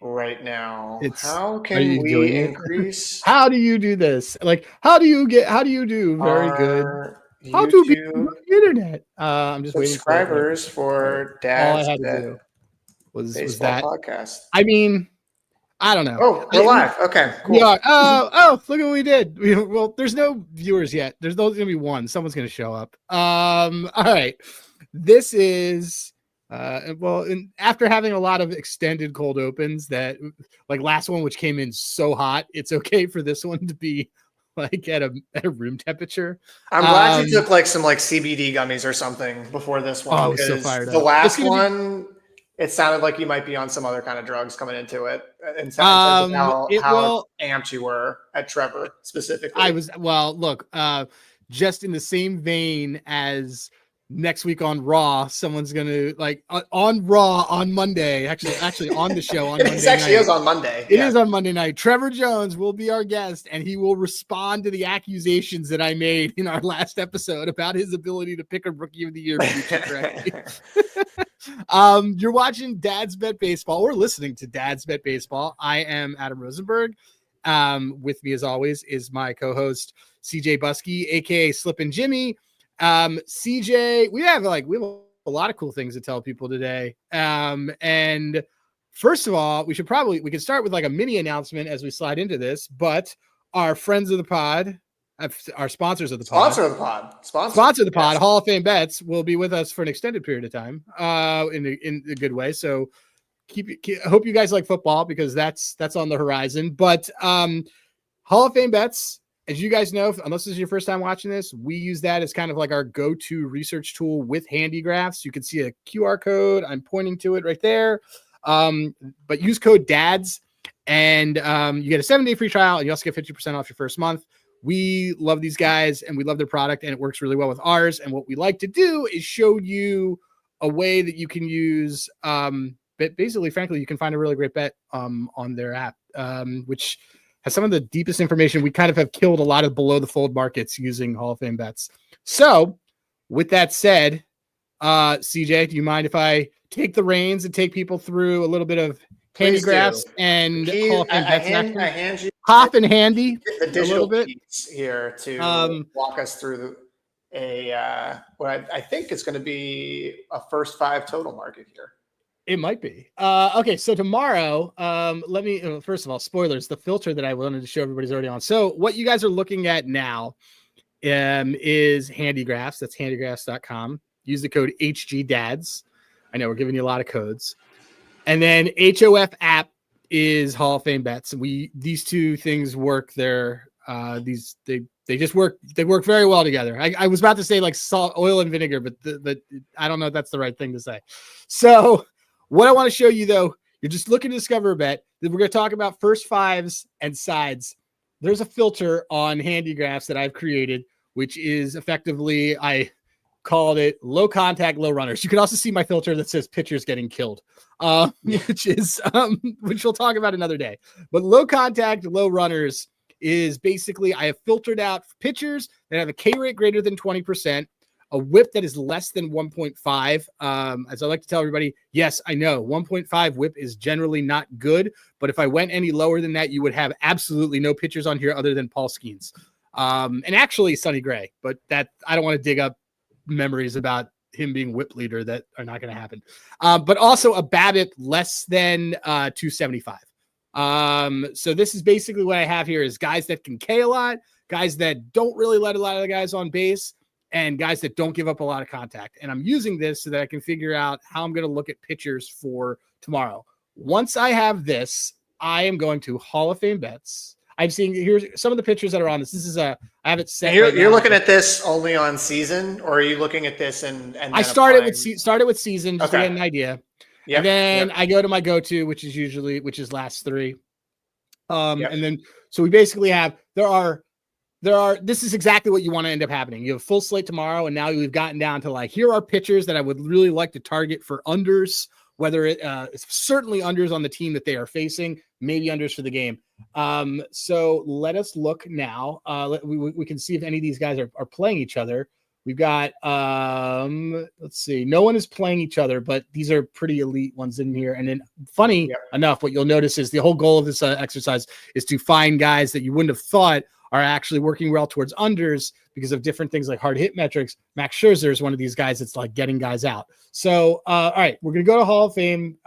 right now. How can we increase? How do you do this? Like, how do you do very good? How to be on the internet? I'm just waiting subscribers for all I Dad's had to Bet do was baseball that. podcast. I mean, I don't know. Oh, we're live. Okay, cool. We are. Oh, look what we did. Well, there's no viewers yet. There's only gonna be one. Someone's gonna show up. All right. This is after having a lot of extended cold opens that like last one, which came in so hot, it's okay for this one to be like at a room temperature. I'm glad you took like some CBD gummies or something before this one. Oh, I was so fired up. The last one, it sounded like you might be on some other kind of drugs coming into it. In terms of how amped you were at Trevor specifically. I was, look, just in the same vein as next week on Raw, someone's gonna on Raw on Monday. Actually on the show on Monday. It actually is on Monday. It is on Monday night. Trevor Jones will be our guest, and he will respond to the accusations that I made in our last episode about his ability to pick a Rookie of the Year correctly. You're watching Dad's Bet Baseball or listening to Dad's Bet Baseball. I am Adam Rosenberg. With me, as always, is my co-host CJ Buskey, aka Slippin' Jimmy. CJ, we have a lot of cool things to tell people today. And first of all, we could start with a mini announcement as we slide into this, but our friends of the pod, our sponsors of the pod, sponsor of the pod, Hall of Fame Bets will be with us for an extended period of time, in a good way. So I hope you guys like football because that's on the horizon, but, Hall of Fame Bets, as you guys know, unless this is your first time watching this, we use that as kind of like our go-to research tool with handy graphs. You can see a QR code. I'm pointing to it right there. But use code DADS and you get a 7-day free trial and you also get 50% off your first month. We love these guys and we love their product and it works really well with ours. And what we like to do is show you a way that you can use, but basically, frankly, you can find a really great bet on their app, which has some of the deepest information. We kind of have killed a lot of below the fold markets using Hall of Fame Bets. So with that said, CJ, do you mind if I take the reins and take people through a little bit of handy graphs and Hall of Fame Bets? I hand you Hop and handy the digital piece here to walk us through what I think is going to be a first 5 total market here. It might be. Okay, so tomorrow, let me, first of all, spoilers, the filter that I wanted to show everybody's already on. So what you guys are looking at now is Handygraphs. That's handygraphs.com. Use the code HGDADS. I know we're giving you a lot of codes. And then HOF app is Hall of Fame Bets. These two things work there. They just work. They work very well together. I was about to say like salt, oil, and vinegar, but I don't know if that's the right thing to say. So what I want to show you, though, you're just looking to discover a bet. Then we're going to talk about first fives and sides. There's a filter on Handygraphs that I've created, which is effectively, I called it low contact, low runners. You can also see my filter that says pitchers getting killed, which we'll talk about another day. But low contact, low runners is basically I have filtered out pitchers that have a K rate greater than 20%. A whip that is less than 1.5. As I like to tell everybody, yes, I know 1.5 whip is generally not good, but if I went any lower than that, you would have absolutely no pitchers on here other than Paul Skenes. And actually Sonny Gray, but that I don't want to dig up memories about him being whip leader that are not going to happen. But also a BABIP less than 275. So this is basically what I have here is guys that can K a lot, guys that don't really let a lot of the guys on base, and guys that don't give up a lot of contact. And I'm using this so that I can figure out how I'm going to look at pitchers for tomorrow. Once I have this, I am going to Hall of Fame Bets. I'm seeing here's some of the pitchers that are on this. This is I have it set. You're looking at this only on season, or are you looking at this and I started with season just to get an idea. Yep, and then I go to my go-to, which is last 3. And then so we basically have this is exactly what you want to end up happening. You have a full slate tomorrow, and now we've gotten down to here are pitchers that I would really like to target for unders, whether it's certainly unders on the team that they are facing, maybe unders for the game. So let us look now. We can see if any of these guys are playing each other. We've got, let's see, no one is playing each other, but these are pretty elite ones in here. And then funny enough, what you'll notice is the whole goal of this exercise is to find guys that you wouldn't have thought are actually working well towards unders because of different things like hard hit metrics. Max Scherzer is one of these guys that's like getting guys out. So, all right, we're going to go to Hall of Fame.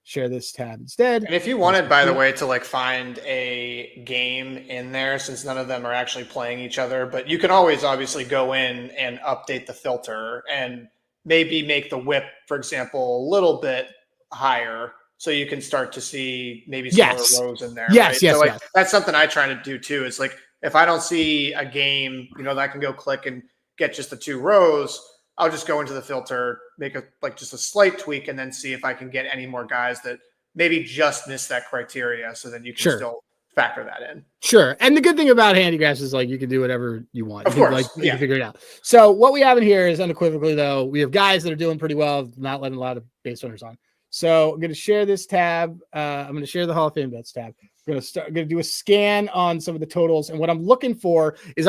Share this tab instead. And if you wanted, by the way, to like find a game in there, since none of them are actually playing each other, but you can always obviously go in and update the filter and maybe make the whip, for example, a little bit higher, so you can start to see maybe some other rows in there. Yes, right? So like, that's something I try to do too. It's like, if I don't see a game, that I can go click and get just the 2 rows, I'll just go into the filter, make just a slight tweak, and then see if I can get any more guys that maybe just miss that criteria. So then you can still factor that in. Sure. And the good thing about Handigraphs is like you can do whatever you want. Of course. You can figure it out. So what we have in here is unequivocally, though, we have guys that are doing pretty well, not letting a lot of base runners on. So I'm going to share this tab. I'm going to share the Hall of Fame Bets tab. I'm going to do a scan on some of the totals. And what I'm looking for is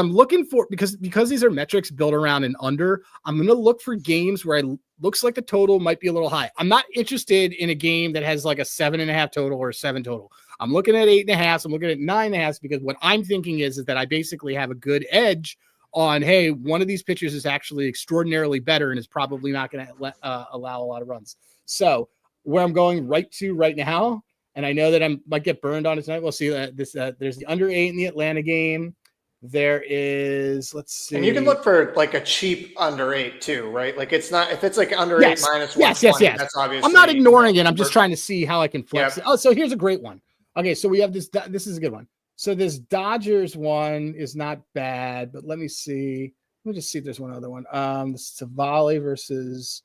because these are metrics built around an under, I'm going to look for games where looks like the total might be a little high. I'm not interested in a game that has like a 7.5 total or a 7 total. I'm looking at 8.5. I'm looking at 9.5 because what I'm thinking is that I basically have a good edge on, hey, one of these pitchers is actually extraordinarily better and is probably not going to allow a lot of runs. So where I'm going right now, and I know that I might get burned on it tonight. We'll see that there's the under 8 in the Atlanta game. There is, let's see. And you can look for like a cheap under 8 too, right? Like it's not, if it's like under 8 minus 120, yes. that's obviously. I'm not ignoring it. I'm just trying to see how I can flex it. Oh, so here's a great one. Okay, so we have this. This is a good one. So this Dodgers one is not bad, but let me see. Let me just see if there's one other one. The Savali versus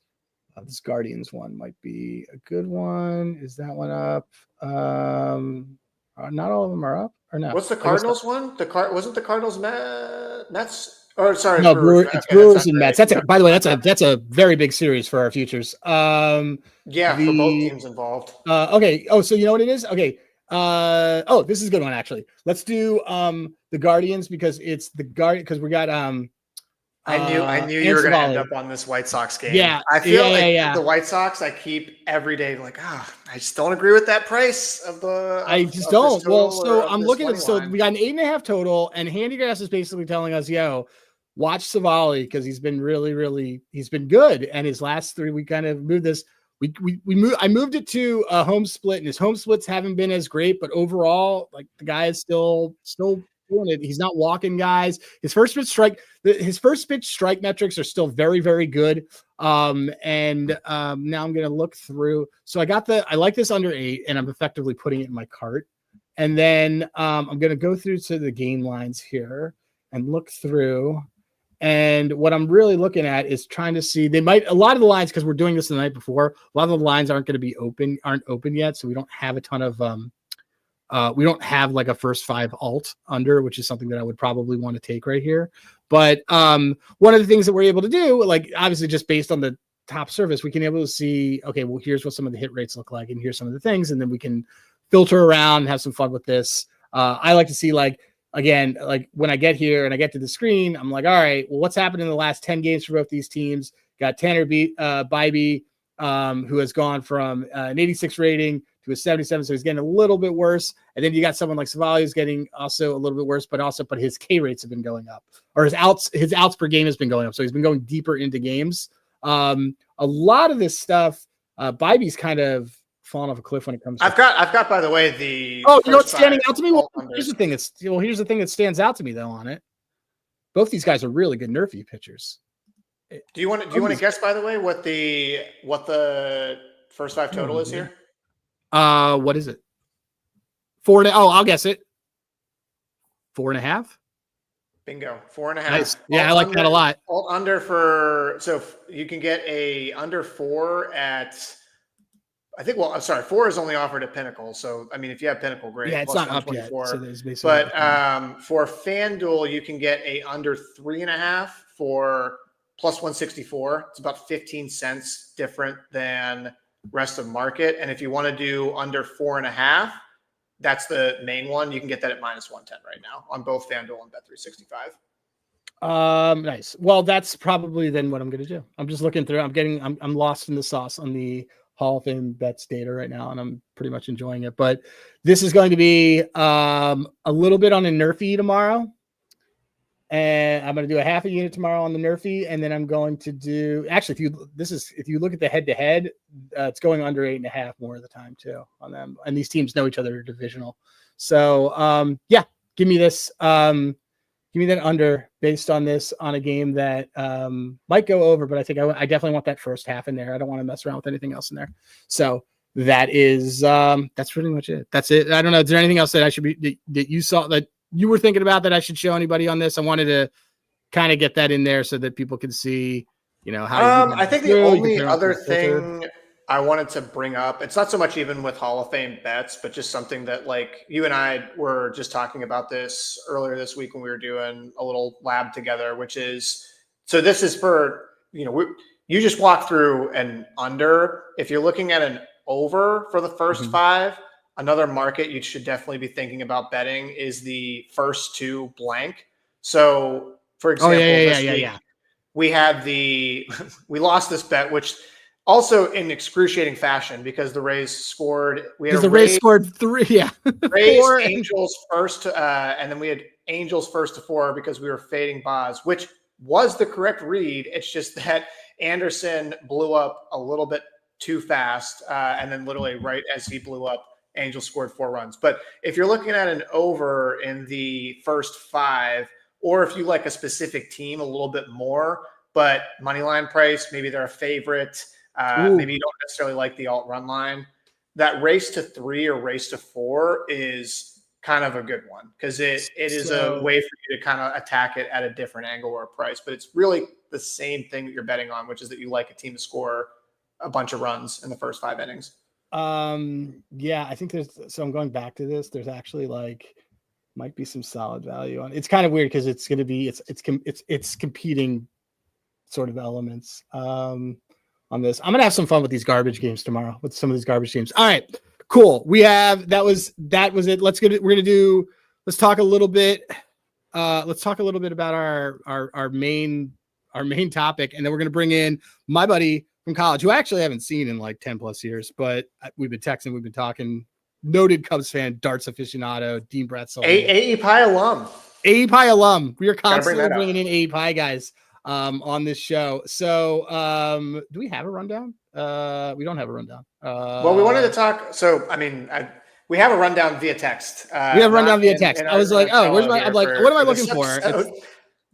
this Guardians one might be a good one. Is that one up? Not all of them are up, or no? What's the Cardinals one? Wasn't the Cardinals Mets? Or sorry, no, Brewers. It's Brewers and Mets. By the way, that's a very big series for our futures. For both teams involved. Okay. Oh, so you know what it is? Okay. This is a good one actually. Let's do the Guardians because it's the Guardian because we got I knew you were going to end up on this White Sox game. Yeah, I feel the White Sox. I keep every day like, I just don't agree with that price of the. I just don't. Well, so I'm looking at so we got an 8.5 total, and Handigraphs is basically telling us, watch Savali because he's been he's been good, and his last 3 we kind of moved this. I moved it to a home split, and his home splits haven't been as great, but overall, like the guy is still doing it. He's not walking guys. His first pitch strike metrics are still very, very good. Now I'm going to look through. So I like this under 8, and I'm effectively putting it in my cart. And then I'm going to go through to the game lines here and look through. And what I'm really looking at is trying to see a lot of the lines, because we're doing this the night before, a lot of the lines aren't open yet. So we don't have a ton of, we don't have like a first 5 alt under, which is something that I would probably want to take right here. But one of the things that we're able to do, like obviously just based on the top service, we can be able to see, okay, well, here's what some of the hit rates look like. And here's some of the things. And then we can filter around and have some fun with this. I like to see again, like when I get here and I get to the screen, I'm like, all right, well, what's happened in the last 10 games for both these teams? Got Tanner Bybee, who has gone from an 86 rating to a 77. So he's getting a little bit worse. And then you got someone like Savali who's getting also a little bit worse, but his K rates have been going up, or his outs per game has been going up. So he's been going deeper into games. A lot of this stuff, Bybee's kind of fallen off a cliff when it comes to. I've got, by the way, the. Oh, you know what's standing out to me? Well, here's the thing that stands out to me though on it. Both these guys are really good nerfy pitchers. Do you want to guess, by the way, what the first 5 total is here? What is it? 4. I'll guess it. 4.5. Bingo. 4.5. Nice. Yeah, I like that a lot. Alt under so you can get a under 4 at. I think, 4 is only offered at Pinnacle. So, I mean, if you have Pinnacle, great. Yeah, it's not up yet. So but for FanDuel, you can get a under 3.5 for plus 164. It's about 15 cents different than rest of market. And if you want to do under 4.5, that's the main one. You can get that at minus 110 right now on both FanDuel and Bet365. Nice. Well, that's probably then what I'm going to do. I'm just looking through. I'm lost in the sauce on the Hall of Fame bets data right now, and I'm pretty much enjoying it. But this is going to be a little bit on a Nerfy tomorrow, and I'm going to do a half a unit tomorrow on the Nerfy, and then I'm going to do actually if you look at the head to head, it's going under 8.5 more of the time too on them, and these teams know each other divisional. So yeah, give me this. Give me that under based on this on a game that might go over, but I think I definitely want that first half in there. I don't want to mess around with anything else in there. So that is that's pretty much it. That's it. I don't know. Is there anything else that I should be that you saw that you were thinking about that I should show anybody on this? I wanted to kind of get that in there so that people can see, how. I think the only other thing I wanted to bring up, it's not so much even with Hall of Fame bets, but just something that like you and I were just talking about this earlier this week when we were doing a little lab together, which is, so this is for, you just walk through an under. If you're looking at an over for the first 5, another market you should definitely be thinking about betting is the first 2 blank. So for example, this week, we had we lost this bet, which also in excruciating fashion because the Rays scored. Rays scored 3. Yeah, Rays, Angels first, and then we had Angels first to 4 because we were fading Boz, which was the correct read. It's just that Anderson blew up a little bit too fast, and then literally right as he blew up, Angels scored 4 runs. But if you're looking at an over in the first 5, or if you like a specific team a little bit more, but money line price, maybe they're a favorite. Maybe you don't necessarily like the alt run line. That race to 3 or race to 4 is kind of a good one because it is a way for you to kind of attack it at a different angle or price. But it's really the same thing that you're betting on, which is that you like a team to score a bunch of runs in the first 5 innings. Yeah, I think so I'm going back to this. There's actually might be some solid value on it. It's kind of weird because it's going to be it's competing sort of elements. On this, I'm gonna have some fun with these garbage games tomorrow. With some of these garbage games. All right, cool. We have that was it. Let's talk a little bit. Let's talk a little bit about our main topic, and then we're gonna bring in my buddy from college, who I actually haven't seen in like 10 plus years, but we've been texting, we've been talking. Noted Cubs fan, darts aficionado, Dean Bretzel, AE Pie alum. AE Pie alum. We are constantly bringing in AE Pie guys. On this show. So do we have a rundown? We don't have a rundown. Well, we wanted to talk. So, I mean, we have a rundown via text. We have a rundown via text. I was like, oh, where's my, I'm like, what am I looking for?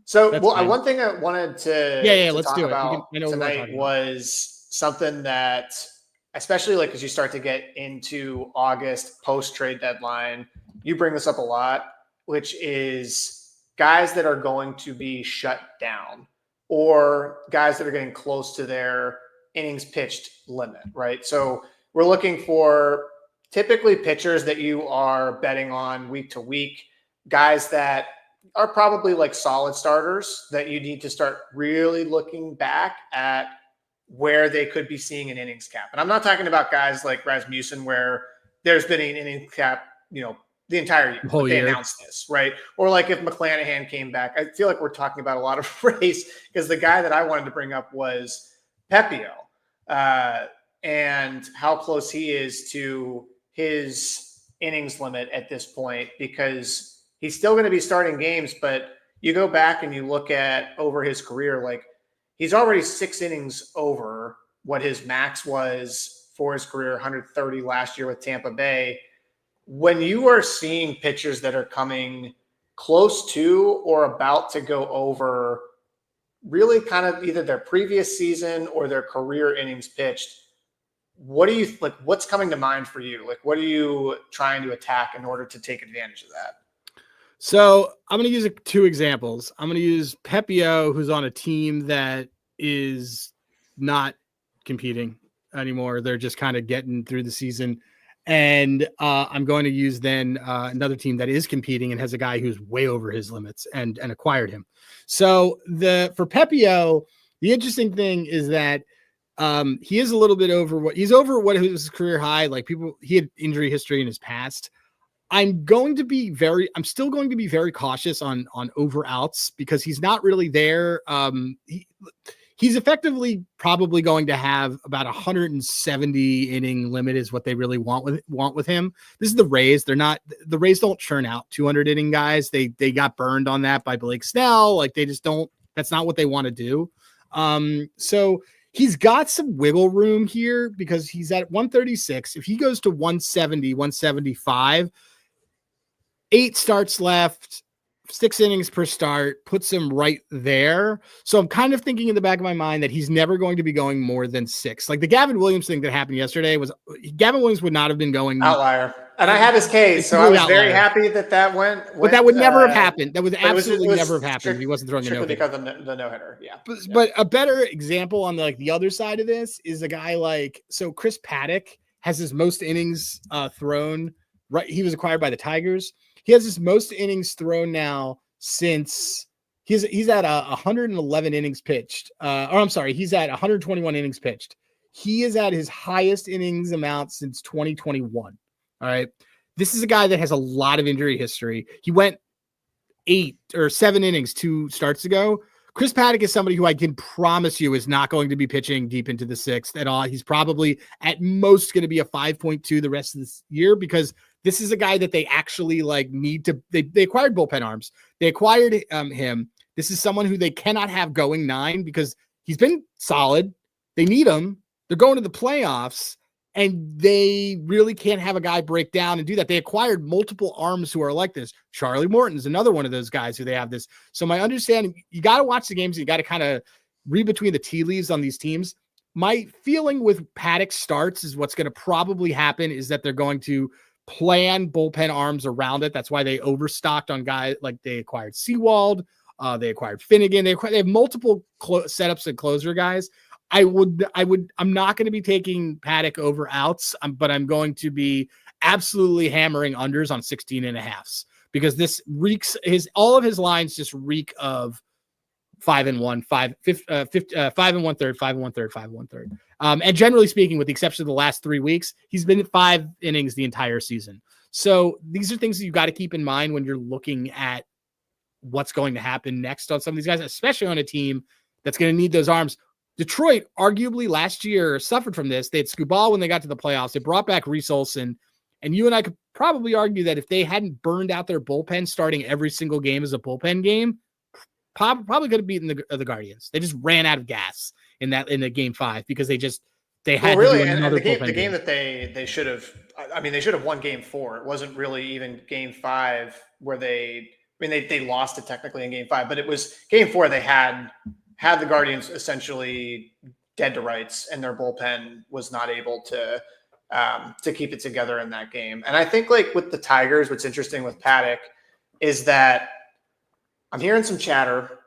So, well, one thing I wanted to let's talk do it. about tonight was something that, especially like as you start to get into August post trade deadline, you bring this up a lot, which is guys that are going to be shut down or guys that are getting close to their innings pitched limit, right? So we're looking for typically pitchers that you are betting on week to week, guys that are probably like solid starters that you need to start really looking back at where they could be seeing an innings cap. And I'm not talking about guys like Rasmussen where there's been an innings cap, the entire year. They announced this, right? Or like if McClanahan came back, I feel like we're talking about a lot of race because the guy that I wanted to bring up was Pepio and how close he is to his innings limit at this point because he's still going to be starting games, but you go back and you look at over his career, like he's already 6 innings over what his max was for his career, 130 last year with Tampa Bay. When you are seeing pitchers that are coming close to or about to go over really kind of either their previous season or their career innings pitched, what do you like? What's coming to mind for you? Like, what are you trying to attack in order to take advantage of that? So I'm going to use 2 examples. I'm going to use Pepio, who's on a team that is not competing anymore. They're just kind of getting through the season. And I'm going to use then another team that is competing and has a guy who's way over his limits and acquired him. So for Pepio, the interesting thing is that he is a little bit over what his career high. Like he had injury history in his past. I'm still going to be very cautious on over outs because he's not really there. He's effectively probably going to have about 170 inning limit is what they really want with him. This is the Rays. The Rays don't churn out 200 inning guys. They got burned on that by Blake Snell. Like they just don't, that's not what they want to do. So he's got some wiggle room here because he's at 136. If he goes to 170, 175, 8 starts left, 6 innings per start, puts him right there. So I'm kind of thinking in the back of my mind that he's never going to be going more than 6. Like the Gavin Williams thing that happened yesterday was Gavin Williams would not have been going outlier. And I had his case, so I was very happy that went. But that would never have happened. That would absolutely never have happened if he wasn't throwing a no-hitter. Because of the no-hitter, yeah. But a better example on the other side of this is a guy like, so Chris Paddock has his most innings thrown. Right, he was acquired by the Tigers. He has his most innings thrown now since he's at 111 innings pitched. He's at 121 innings pitched. He is at his highest innings amount since 2021. All right. This is a guy that has a lot of injury history. He went 8 or 7 innings 2 starts ago. Chris Paddock is somebody who I can promise you is not going to be pitching deep into the 6th at all. He's probably at most going to be a 5.2 the rest of this year because this is a guy that they actually need to, they acquired bullpen arms. They acquired him. This is someone who they cannot have going 9 because he's been solid. They need him. They're going to the playoffs and they really can't have a guy break down and do that. They acquired multiple arms who are like this. Charlie Morton's another one of those guys who they have this. So my understanding, you got to watch the games. You got to kind of read between the tea leaves on these teams. My feeling with Paddock starts is what's going to probably happen is that they're going to plan bullpen arms around it. That's why they overstocked on guys like they acquired Seawald, they acquired Finnegan. They have multiple setups and closer guys. I'm not going to be taking Paddock over outs, but I'm going to be absolutely hammering unders on 16.5s because this reeks all of his lines just reek of 5 and 1, 5 and 1/3, 5 and 1/3, 5 and 1/3. And generally speaking, with the exception of the last 3 weeks, he's been at 5 innings the entire season. So these are things that you've got to keep in mind when you're looking at what's going to happen next on some of these guys, especially on a team that's going to need those arms. Detroit, arguably last year, suffered from this. They had Skubal when they got to the playoffs. They brought back Reese Olson. And you and I could probably argue that if they hadn't burned out their bullpen starting every single game as a bullpen game, probably could have beaten the Guardians. They just ran out of gas in the game 5 because they had to do another the game that they should have. I mean, they should have won game 4. It wasn't really even game 5 where they lost it technically in game 5, but it was game 4. They had the Guardians essentially dead to rights, and their bullpen was not able to keep it together in that game. And I think with the Tigers, what's interesting with Paddock is that I'm hearing some chatter,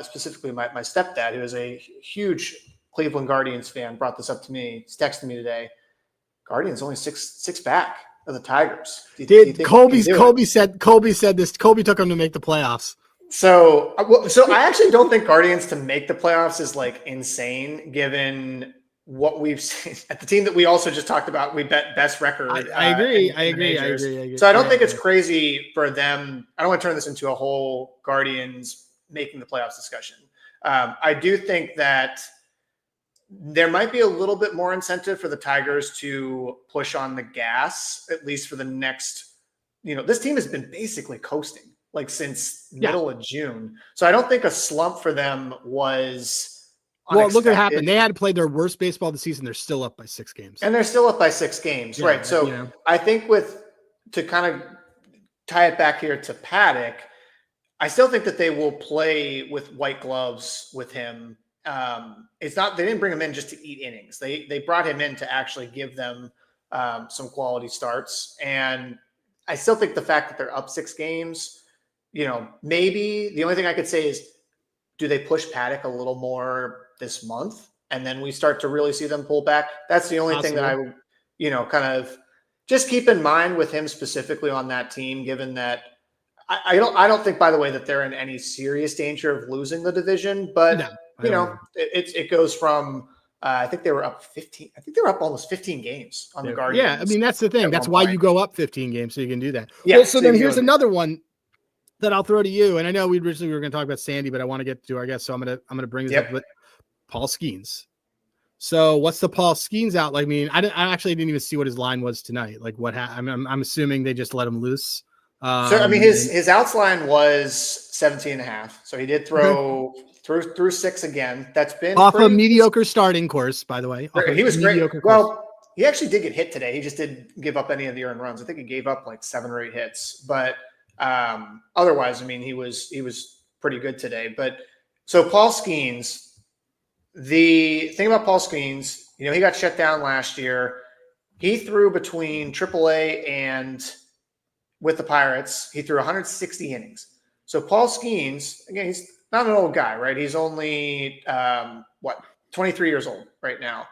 specifically my stepdad, who is a huge Cleveland Guardians fan, brought this up to me. He's texting me today. Guardians only six back of the Tigers. Colby said this. Colby took them to make the playoffs. So I actually don't think Guardians to make the playoffs is insane given what we've seen at the team that we also just talked about. We bet best record. I agree. So I don't think it's crazy for them. I don't want to turn this into a whole Guardians making the playoffs discussion. I do think that there might be a little bit more incentive for the Tigers to push on the gas, at least for the next, this team has been basically coasting since middle of June. So I don't think a slump for them was unexpected. Well, look what happened. They had to play their worst baseball of the season. They're still up by 6 games. And they're still up by 6 games. Right. So I think to kind of tie it back here to Paddock, I still think that they will play with white gloves with him. They didn't bring him in just to eat innings. They brought him in to actually give them some quality starts. And I still think the fact that they're up 6 games, maybe the only thing I could say is, do they push Paddock a little more this month? And then we start to really see them pull back. That's the only thing that I would, kind of just keep in mind with him specifically on that team, given that I don't think, by the way, that they're in any serious danger of losing the division, but it goes from I think they were up 15. I think they were up almost 15 games on the Guardians. Yeah, I mean, that's the thing. That's why you go up 15 games, so you can do that. Yeah, well, so then here's another one that I'll throw to you. And I know we originally were going to talk about Sandy, but I want to get to our guest, so I'm gonna bring this up with Paul Skenes. So what's the Paul Skenes out? Like, I mean, I actually didn't even see what his line was tonight. Like, what I'm assuming they just let him loose. So I mean, his outs line was 17.5. So he did throw through 6 again. That's been off a mediocre starting course, by the way. He was great. Well, he actually did get hit today. He just didn't give up any of the earned runs. I think he gave up like 7 or 8 hits, but otherwise, I mean, he was pretty good today. But so Paul Skenes, the thing about Paul Skenes, he got shut down last year. He threw between AAA and with the Pirates, he threw 160 innings. So Paul Skenes, again, he's not an old guy, right? He's only 23 years old right now.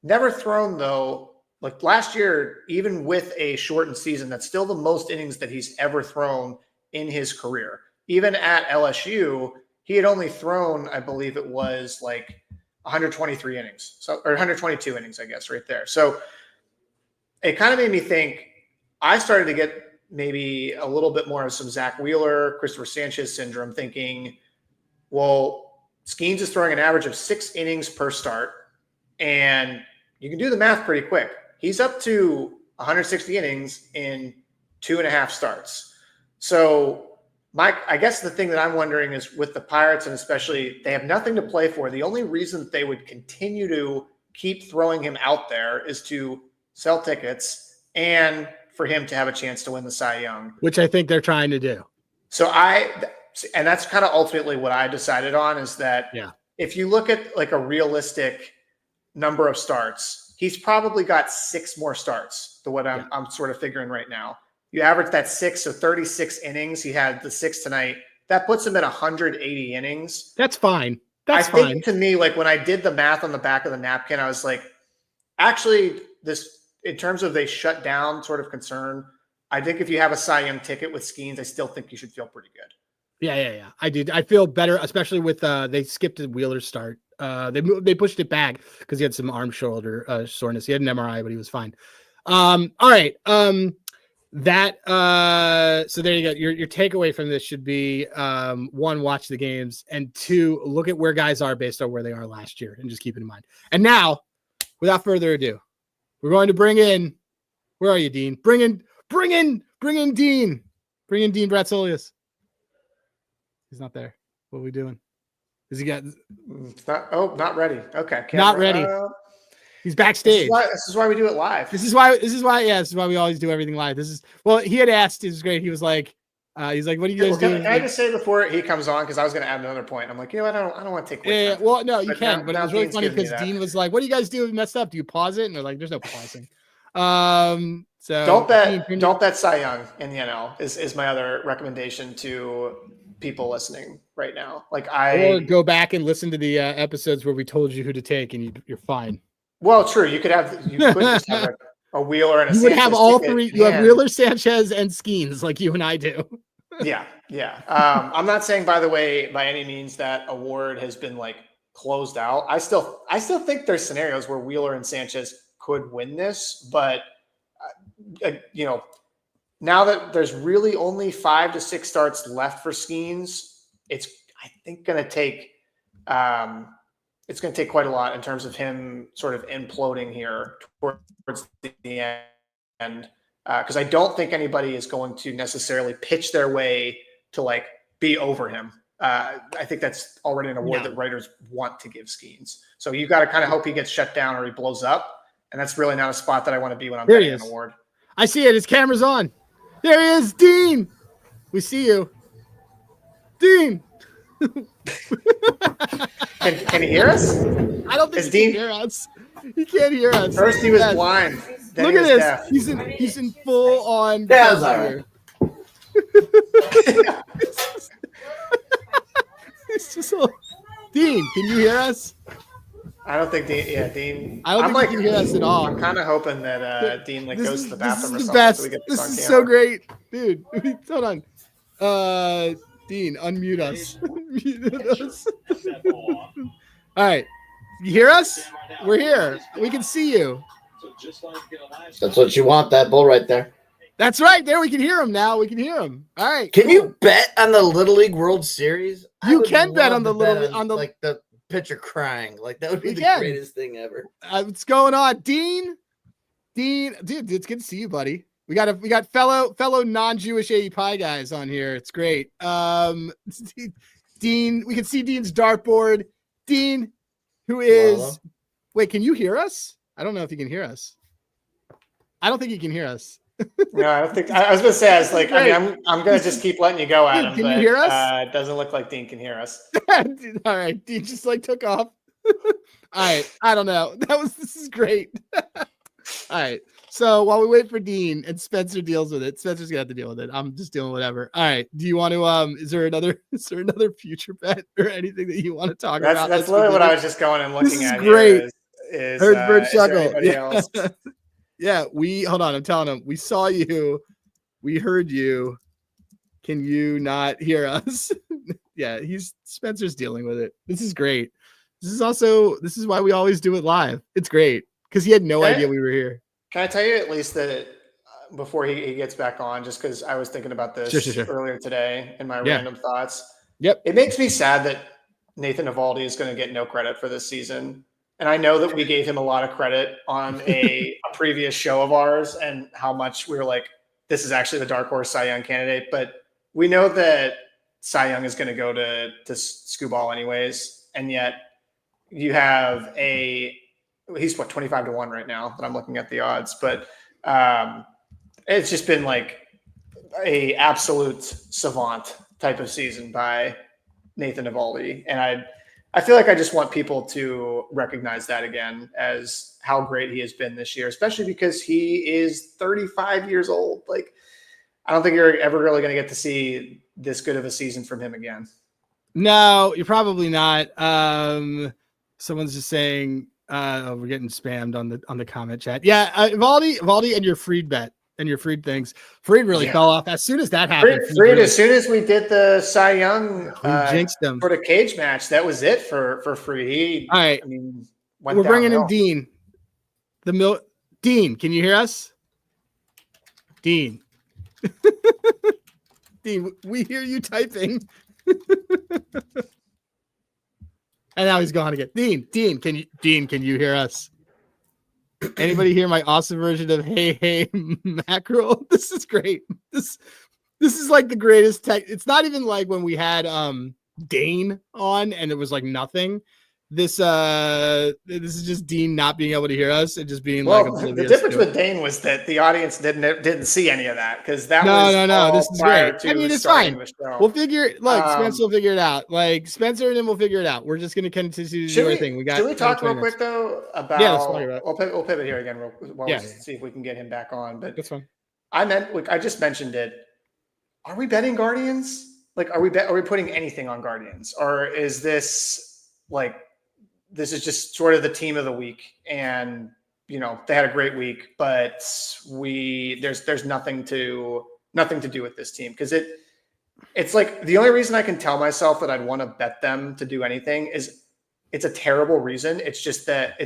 Never thrown though. Like last year, even with a shortened season, that's still the most innings that he's ever thrown in his career. Even at LSU, he had only thrown, I believe it was like 123 innings, or 122 innings, I guess, right there. So it kind of made me think. I started to get maybe a little bit more of some Zach Wheeler, Christopher Sanchez syndrome, thinking, well, Skenes is throwing an average of 6 innings per start, and you can do the math pretty quick. He's up to 160 innings in 2.5 starts. So I guess the thing that I'm wondering is with the Pirates, and especially they have nothing to play for. The only reason that they would continue to keep throwing him out there is to sell tickets and for him to have a chance to win the Cy Young. Which I think they're trying to do. So and that's kind of ultimately what I decided on is that if you look at like a realistic number of starts, he's probably got 6 more starts than what I'm sort of figuring right now. You average that 6, so 36 innings. He had the 6 tonight. That puts him at 180 innings. That's fine. That's fine. I think to me, like when I did the math on the back of the napkin, I was like, actually, in terms of they shut down sort of concern, I think if you have a Cy Young ticket with Skenes, I still think you should feel pretty good. Yeah. I did. I feel better, especially with they skipped the Wheeler start. They pushed it back because he had some arm shoulder soreness. He had an MRI, but he was fine. All right. So there you go. Your takeaway from this should be 1, watch the games, and 2, look at where guys are based on where they are last year, and just keep it in mind. And now, without further ado, we're going to bring in. Where are you, Dean? Bring in Dean. Bring in Dean Bratzolius. He's not there. What are we doing? Is he got? Not ready. Okay, not ready. He's backstage. This is why we do it live. This is why we always do everything live. He had asked. It was great. He was like, what are you guys doing? Can I just say before he comes on, because I was going to add another point. I'm like, I don't want to take. Yeah. Well, no, you can. But it was really funny because Dean was like, "What do you guys do? Messed up? Do you pause it?" And they're like, "There's no pausing." So don't bet Cy Young in the NL is my other recommendation to people listening right now. Or go back and listen to the episodes where we told you who to take, and you're fine. Well, true. You could just have a Wheeler and a. You would have all 3. You have Wheeler, Sanchez, and Skenes like you and I do. Yeah. I'm not saying, by the way, by any means that award has been like closed out. I still think there's scenarios where Wheeler and Sanchez could win this, but now that there's really only 5 to 6 starts left for Skenes, it's I think going to take. It's going to take quite a lot in terms of him sort of imploding here towards the end, because I don't think anybody is going to necessarily pitch their way to be over him. I think that's already an award that writers want to give Skenes. So you got to kind of hope he gets shut down or he blows up, and that's really not a spot that I want to be when I'm betting an award. I see it. His camera's on. There he is, Dean. We see you, Dean. Can he hear us? I don't think he can hear us. He can't hear us. First he was blind. Then look at this. Deaf. He's in full on. Yeah, It's just Dean, can you hear us? I don't think Dean. Yeah, Dean. I don't think he can hear us at all. I'm kind of hoping that Dean goes to the bathroom or something. Best. So we get this is so great, dude. Hold on. Dean, unmute us. All right. You hear us? We're here. We can see you. That's what you want, that bull right there. That's right. There, we can hear him now. We can hear him. All right. Can you bet on the Little League World Series? You can bet on the like the pitcher crying. Like that would be the greatest thing ever. What's going on, Dean? Dean, dude, it's good to see you, buddy. We got fellow non-Jewish AE Pie guys on here. It's great. Dean, we can see Dean's dartboard. Dean, who is? Hello? Wait, can you hear us? I don't know if you can hear us. I don't think you can hear us. No, I don't think. I was going to say, I'm going to just keep letting you go, Adam. Can you hear us? It doesn't look like Dean can hear us. All right, Dean just took off. All right, I don't know. This is great. All right. So while we wait for Dean and Spencer deals with it, Spencer's gonna have to deal with it. I'm just doing whatever. All right. Do you want to is there another future bet or anything that you want to talk about? That's literally what I was just going and looking this is at. Great. Is Bird chuckle. anybody else? Yeah, hold on. I'm telling him we saw you, we heard you. Can you not hear us? Yeah, Spencer's dealing with it. This is great. This is why we always do it live. It's great because he had no idea we were here. Can I tell you at least that before he gets back on, just because I was thinking about this earlier today in my random thoughts. Yep. It makes me sad that Nathan Eovaldi is going to get no credit for this season. And I know that we gave him a lot of credit on a previous show of ours and how much we were like, this is actually the dark horse Cy Young candidate. But we know that Cy Young is going to go to Scooball anyways. And yet you have he's 25-1 right now that I'm looking at the odds, but it's just been like a absolute savant type of season by Nathan Eovaldi. And I feel like I just want people to recognize that again as how great he has been this year, especially because he is 35 years old. Like, I don't think you're ever really going to get to see this good of a season from him again. No, you're probably not. Someone's just saying, we're getting spammed on the comment chat. Yeah, Eovaldi and your Freed bet and your Freed things. Freed really fell off as soon as that happened. Freed as soon as we did the Cy Young jinxed him for the cage match, that was it for Freed. All right, we're bringing in Dean. Dean, can you hear us? Dean. Dean, we hear you typing. And now he's gone again. Dean, can you hear us? Anybody hear my awesome version of hey mackerel? This is great. This is like the greatest tech. It's not even like when we had Dane on and it was like nothing. This is just Dean not being able to hear us and just being the difference with Dane was that the audience didn't see any of that because that no, this is great. I mean, it's fine. We'll Spencer will figure it out. Like Spencer and then we'll figure it out. We're just gonna continue to do our thing. Should we talk real quick though about? Yeah, let's talk about it. We'll pivot here again. We'll see if we can get him back on. But that's fine. I just mentioned it. Are we betting Guardians? Like, are we putting anything on Guardians, or is this like? This is just sort of the team of the week, and they had a great week, but there's nothing to do with this team because it's like the only reason I can tell myself that I'd want to bet them to do anything is it's a terrible reason. It's just that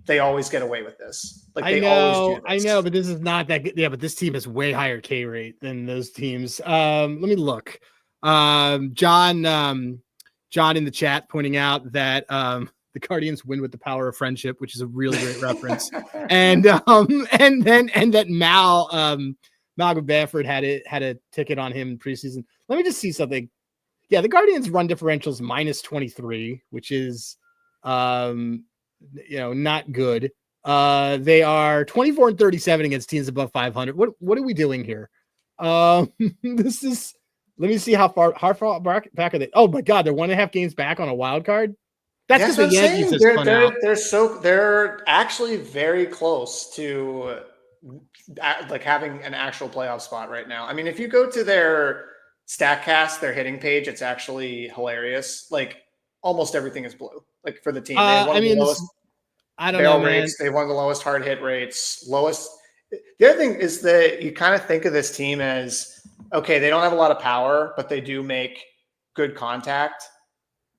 they always get away with this. Like I know, but this is not that good. Yeah, but this team has way higher K rate than those teams. Let me look. John in the chat pointing out that the Guardians win with the power of friendship, which is a really great reference. And that Malcolm Bamford had a ticket on him in preseason. Let me just see something. Yeah, the Guardians run differentials -23, which is not good. They are 24-37 against teams above 500. What are we doing here? This is. Let me see how far back are they? Oh my God, they're 1.5 games back on a wild card. That's because the Yankees they're actually very close to like having an actual playoff spot right now. I mean, if you go to their StatCast, their hitting page, it's actually hilarious. Like almost everything is blue. Like for the team, they have one of the lowest barrel rates. They have one of the lowest hard hit rates. The other thing is that you kind of think of this team as okay, they don't have a lot of power, but they do make good contact.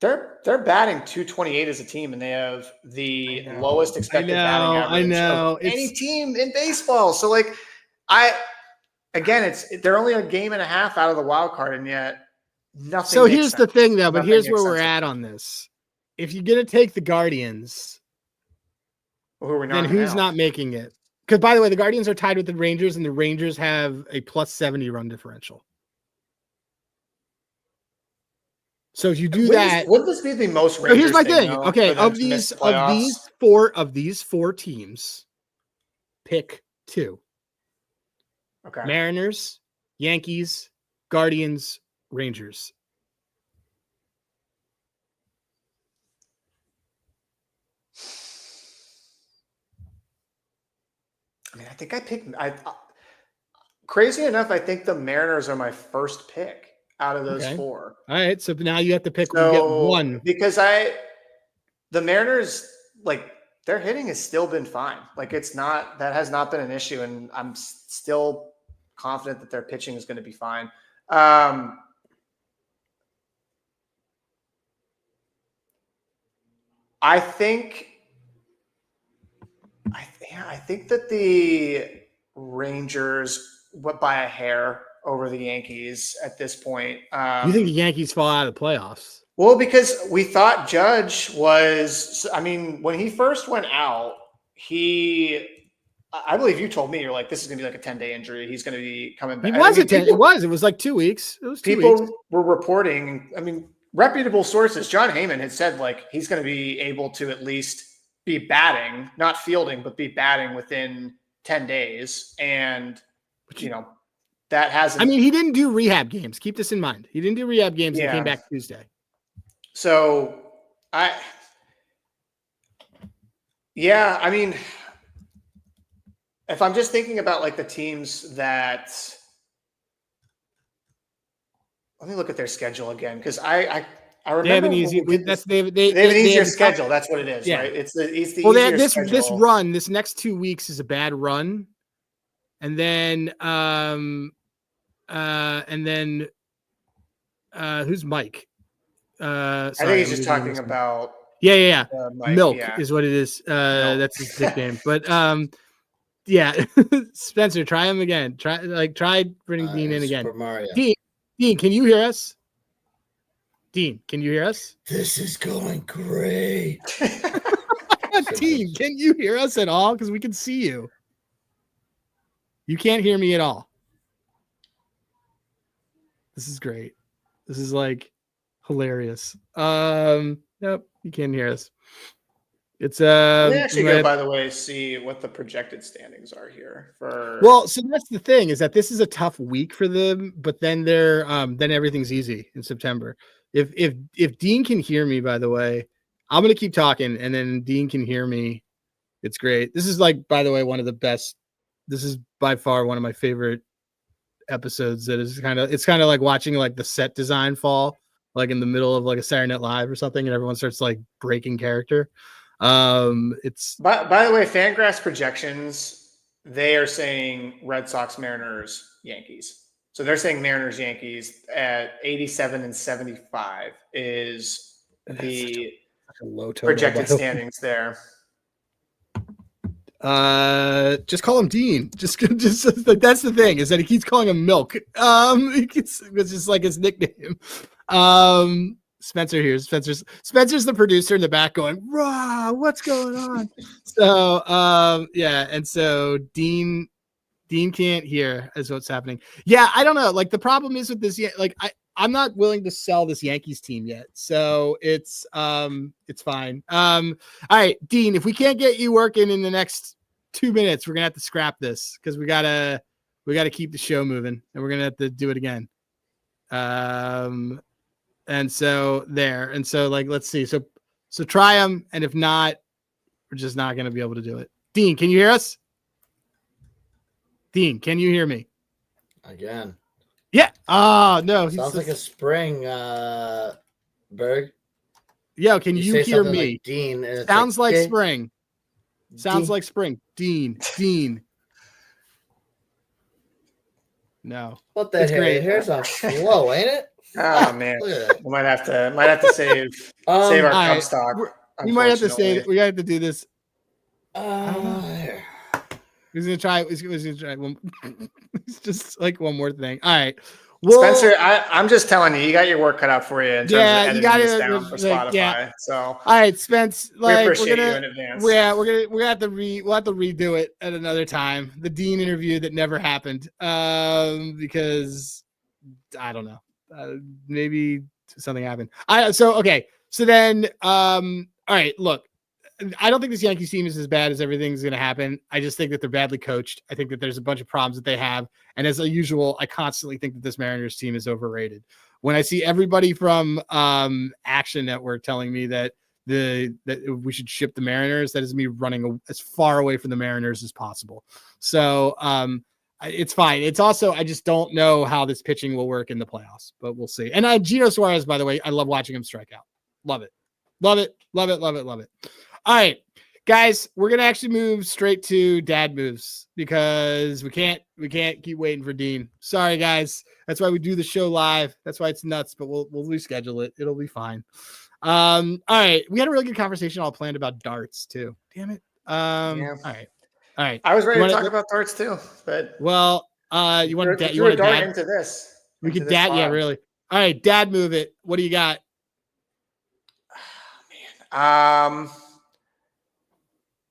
They're batting 228 as a team, and they have the lowest expected batting average of any team in baseball. So, like, they're only a game and a half out of the wild card, and yet nothing. So here's the thing, though. But here's where we're at on this. If you're gonna take the Guardians, then who's not making it? Because, by the way, the Guardians are tied with the Rangers, and the Rangers have a plus 70 run differential. So if you do that, wouldn't this be the most? So here's my thing. Okay, of these four teams, pick two. Okay. Mariners, Yankees, Guardians, Rangers. I mean, I think I picked. Crazy enough, I think the Mariners are my first pick out of those four. All right, so now you have to pick. You get one because the Mariners, like, their hitting has still been fine. Like, that has not been an issue, and I'm still confident that their pitching is going to be fine. I think that the Rangers would by a hair over the Yankees at this point. You think the Yankees fall out of the playoffs? Well, because we thought Judge was, I mean, when he first went out, I believe you told me, you're like, this is going to be like a 10-day injury. He's going to be coming back. It was like 2 weeks. It was 2 weeks. People were reporting, I mean, reputable sources, John Heyman had said, like, he's going to be able to at least be batting, not fielding, but be batting within 10 days. And, that hasn't. I mean, he didn't do rehab games. Keep this in mind. He didn't do rehab games and came back Tuesday. So, I mean, if I'm just thinking about, like, the teams that, let me look at their schedule again, because I remember they have an easy. They have an easier schedule. That's what it is, right? It's the easier schedule. This run, this next 2 weeks is a bad run, and then who's Mike? I think he's just talking about. Yeah. Mike, Milk is what it is. That's his nickname. But yeah, Spencer, try him again. Try bringing Dean in again. Dean, can you hear us? Dean, can you hear us? This is going great. Dean, can you hear us at all? Because we can see you. You can't hear me at all. This is great. This is like hilarious. Nope, you can't hear us. It's let me actually go, by the way, see what the projected standings are here for. Well, so that's the thing, is that this is a tough week for them, but then then everything's easy in September. If Dean can hear me, by the way, I'm gonna keep talking, and then Dean can hear me. It's great. This is, like, by the way, one of the best. This is by far one of my favorite episodes. It's kind of like watching, like, the set design fall, like in the middle of, like, a Saturday Night Live or something, and everyone starts, like, breaking character. It's by the way, Fangraphs projections, they are saying Red Sox, Mariners, Yankees. So they're saying Mariners, Yankees at 87 and 75 is the low total, projected standings there. Just call him Dean. Just that's the thing, is that he keeps calling him Milk. It's just like his nickname. Spencer here. Spencer's the producer in the back going, "Rah, what's going on?" So yeah, and so Dean can't hear is what's happening. Yeah, I don't know. Like, the problem is with this, like, I'm not willing to sell this Yankees team yet, so it's fine. All right, Dean, if we can't get you working in the next 2 minutes, we're gonna have to scrap this, because we gotta keep the show moving, and we're gonna have to do it again. And so there, and so, like, let's see. So try them, and if not, we're just not gonna be able to do it. Dean, can you hear us? Dean, can you hear me? Again. Yeah. Oh, no. Sounds like a spring, Berg. Yeah, can you hear me? Like Dean. And sounds like spring. Sounds like spring. Dean. No. What the hell? Hair's on slow, ain't it? Oh man, Look at that. we might have to save our all Cub right. stock. We might have to say unfortunately. that we have to do this. There. He's gonna try. He's gonna try one. It's just like one more thing. All right. Spencer, I'm just telling you, you got your work cut out for you in terms of editing this down for Spotify. Yeah. So all right, Spence. Like, we appreciate you in advance. we'll have to redo it at another time. The Dean interview that never happened. Because I don't know. Maybe something happened. So then, all right, look. I don't think this Yankees team is as bad as everything's going to happen. I just think that they're badly coached. I think that there's a bunch of problems that they have. And as usual, I constantly think that this Mariners team is overrated. When I see everybody from Action Network telling me that we should ship the Mariners, that is me running as far away from the Mariners as possible. So it's fine. It's also, I just don't know how this pitching will work in the playoffs, but we'll see. And Gino Suarez, by the way, I love watching him strike out. Love it. Love it. Love it. Love it. Love it. All right, guys, we're going to actually move straight to dad moves because we can't keep waiting for Dean. Sorry, guys. That's why we do the show live. That's why it's nuts, but we'll reschedule it. It'll be fine. All right. We had a really good conversation all planned about darts too. Damn it. Yeah. All right. I was ready to talk about darts too, but you want to dart dad into this? We could dad, yeah, really. All right, dad move it. What do you got? Oh, man.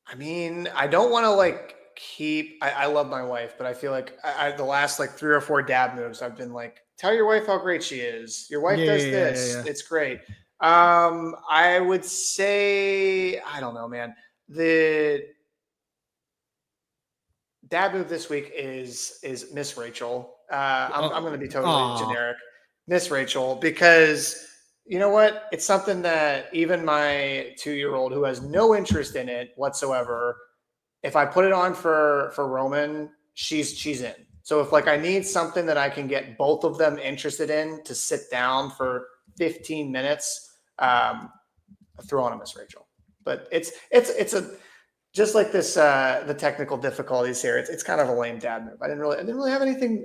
I mean, I don't want to keep. I love my wife, but I feel like the last 3 or 4 dad moves, I've been like, tell your wife how great she is. Your wife does this. Yeah. It's great. I would say, I don't know, man. The dad move this week is Miss Rachel. I'm going to be totally generic. Miss Rachel, because you know what? It's something that even my 2-year-old who has no interest in it whatsoever, if I put it on for Roman, she's in. So if I need something that I can get both of them interested in to sit down for 15 minutes, I throw on a Miss Rachel. But it's a just like this the technical difficulties here. It's kind of a lame dad move. I didn't really have anything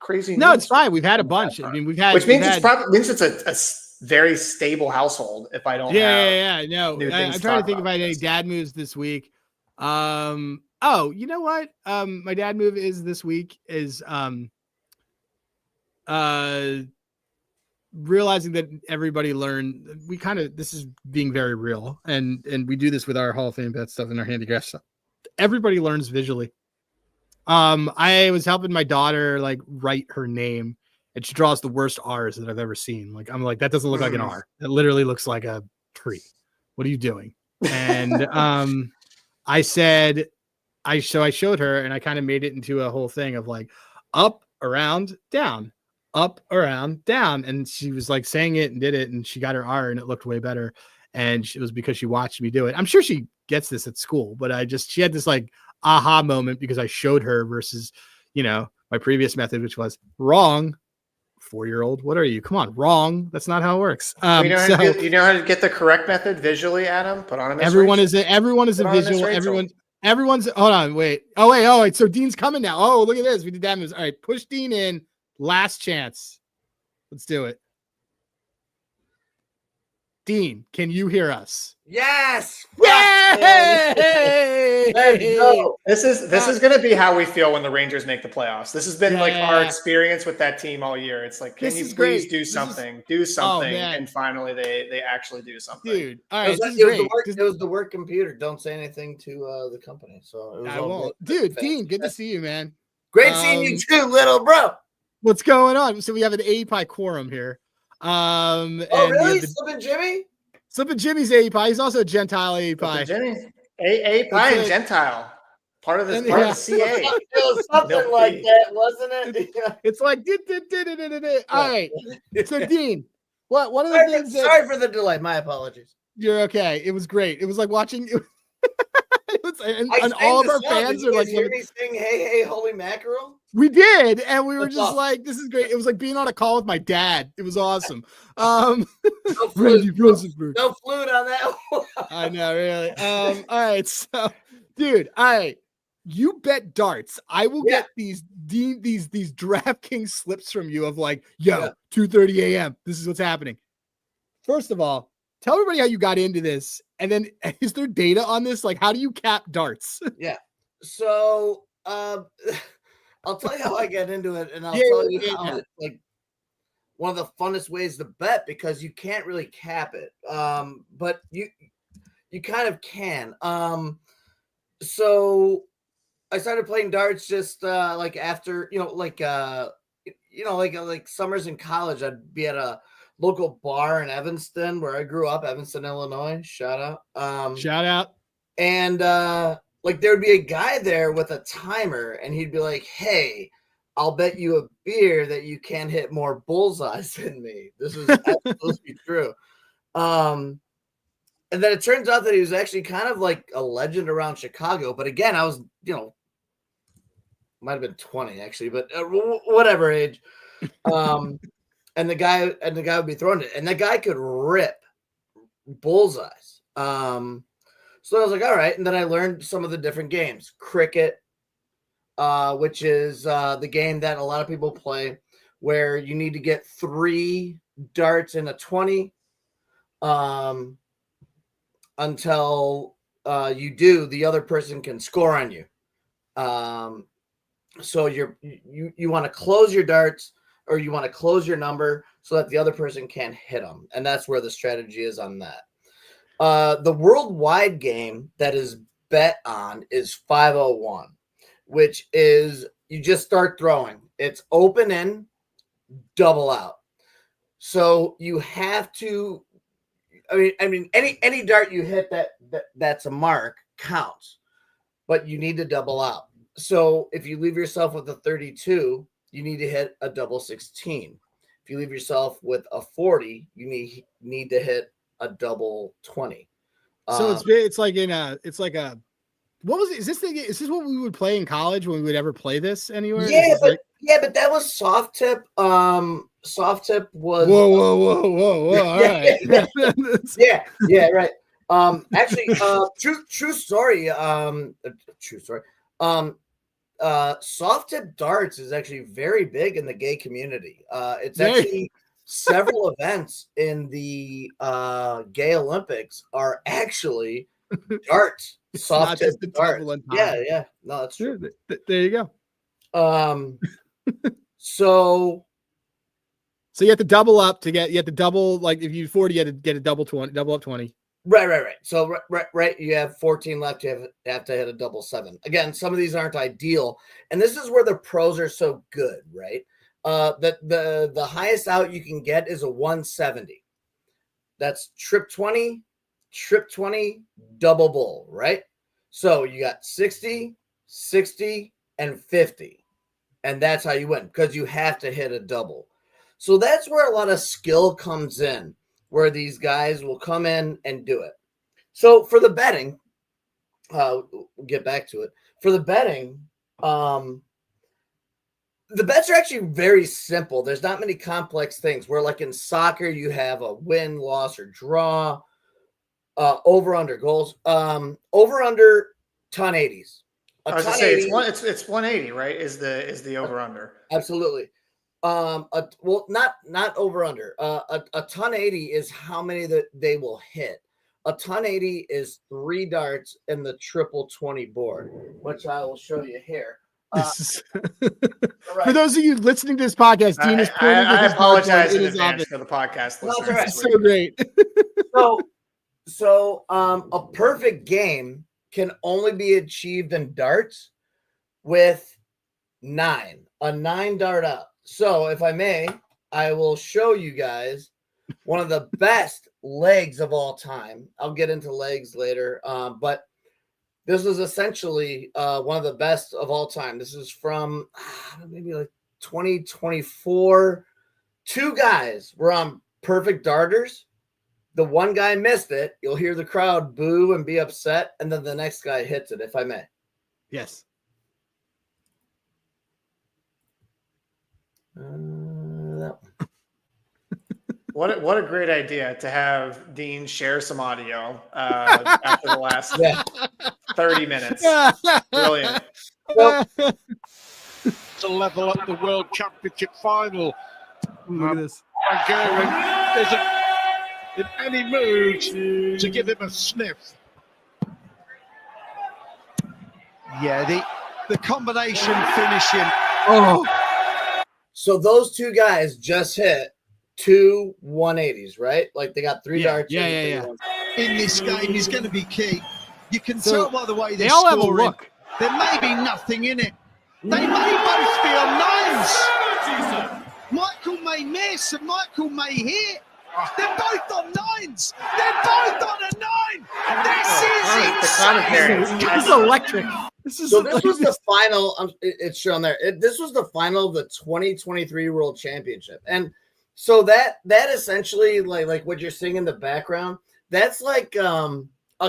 crazy. No, it's fine. We've had a bunch. I mean, which means it's a very stable household. If I don't, no, I'm trying to think if I had any dad moves this week. Oh, you know what? My dad move is this week is realizing that everybody learned. This is being very real, and we do this with our Hall of Fame bet stuff and our handicap stuff. Everybody learns visually. I was helping my daughter write her name, and she draws the worst R's that I've ever seen. I'm like, that doesn't look like an R. It literally looks like a tree. What are you doing? And I showed her, and I kind of made it into a whole thing of up, around, down, up, around, down. And she was saying it and did it, and she got her R, and it looked way better. And it was because she watched me do it. I'm sure she gets this at school, but she had this aha moment because I showed her versus, my previous method, which was wrong. 4-year-old, what are you? Come on, wrong. That's not how it works. You know how to get the correct method visually, Adam? Put on a Miss everyone Rachel. Everyone is a visual. Everyone's hold on, wait. Oh, wait. So Dean's coming now. Oh, look at this. We did that moves. All right, push Dean in. Last chance. Let's do it. Dean, can you hear us? Yes. Yay! Let's go. This is going to be how we feel when the Rangers make the playoffs. This has been our experience with that team all year. It's can you please do something? Do something, and finally they actually do something. Dude, all right, it was the work computer. Don't say anything to the company. So I won't. Dude, Dean, good to see you, man. Great seeing you too, little bro. What's going on? So we have an A-Pie quorum here. Really? Slippin' Jimmy? Slippin' Jimmy's A-Pie. He's also a Gentile A-Pie. Jimmy. A-Pie and Gentile. Part of this part of the CA. It was something like that, wasn't it? It's all right. So Dean, one of the things sorry for the delay. My apologies. You're okay. It was great. It was like watching and all of our fans are hear me sing hey holy mackerel? We did, and we were just this is great. It was like being on a call with my dad. It was awesome. No Rosenberg. No flute on that one. I know, really. All right, so dude, all right. you bet darts, I will get these DraftKings slips from you of like, 2:30 a.m. This is what's happening. First of all, tell everybody how you got into this, and then is there data on this? Like, how do you cap darts? Yeah. So I'll tell you how I get into it, and I'll tell you how it's like one of the funnest ways to bet because you can't really cap it. But you kind of can. So I started playing darts just like after, like summers in college. I'd be at a local bar in Evanston where I grew up, Evanston, Illinois. Shout out. Shout out. And like there would be a guy there with a timer, and he'd be like, "Hey, I'll bet you a beer that you can hit more bullseyes than me." This is absolutely true. And then it turns out that he was actually kind of like a legend around Chicago. But again, I was, might have been 20 actually, but whatever age. And the guy would be throwing it, and the guy could rip bullseyes. So I was like, all right. And then I learned some of the different games. Cricket, which is the game that a lot of people play where you need to get 3 darts in a 20 until you do, the other person can score on you. So you want to close your darts, or you want to close your number so that the other person can't hit them. And that's where the strategy is on that. The worldwide game that is bet on is 501, which is you just start throwing. It's open in, double out. So you have to, I mean, any dart you hit that's a mark counts, but you need to double out. So if you leave yourself with a 32, you need to hit a double 16. If you leave yourself with a 40, you need to hit a double 20. So it's like what was it? Is this what we would play in college when we would ever play this anywhere? But that was soft tip. Soft tip was whoa. All right. yeah, right. Actually, true story. Soft tip darts is actually very big in the gay community. It's actually several events in the gay Olympics are actually darts. Soft tip darts. Yeah. No, that's true. There you go. So you have to double up to get. You have to double, like if you 40, you have to get a double 20, double up 20. Right. So right. You have 14 left. You have to hit a double 7. Again, some of these aren't ideal, and this is where the pros are so good, right? The highest out you can get is a 170. That's trip 20, double bull, right? So you got 60, 60, and 50, and that's how you win because you have to hit a double. So that's where a lot of skill comes in, where these guys will come in and do it. So for the betting, we'll get back to it. For the betting, the bets are actually very simple. There's not many complex things. Where like in soccer, you have a win, loss, or draw, over under goals, over under ton 80s. I was gonna say it's 180, right? Is the over under? Absolutely. Well, not over under. A ton 80 is how many that they will hit. A ton 80 is 3 darts in the triple 20 board, which I will show you here. For those of you listening to this podcast, Dean is pointing to his apologize in his advance office. for the podcast listeners. Right. It's so great. So a perfect game can only be achieved in darts with 9, a 9 dart out. So if I may, I will show you guys one of the best legs of all time. I'll get into legs later, but this is essentially one of the best of all time. This is from maybe like 2024. 2 guys were on perfect darters. The one guy missed it. You'll hear the crowd boo and be upset, and then the next guy hits it, if I may. Yes. What a great idea to have Dean share some audio after the last 30 minutes. Brilliant. to level up the World Championship final. Look at this. Wagering isn't in any mood to give him a sniff. Yeah, the combination finishing. Oh, So those two guys just hit 2 180s, right? Like they got 3 darts. Yeah. In this game is going to be key. You can So, tell by the way they they're all have a scoring. look. There may be nothing in it. They may both be on 9s. Michael may miss and Michael may hit. They're both on 9s. They're both on a 9. This is insane. This is electric. This was the final. It's shown there. This was the final of the 2023 World Championship, and so that essentially like what you're seeing in the background. That's like a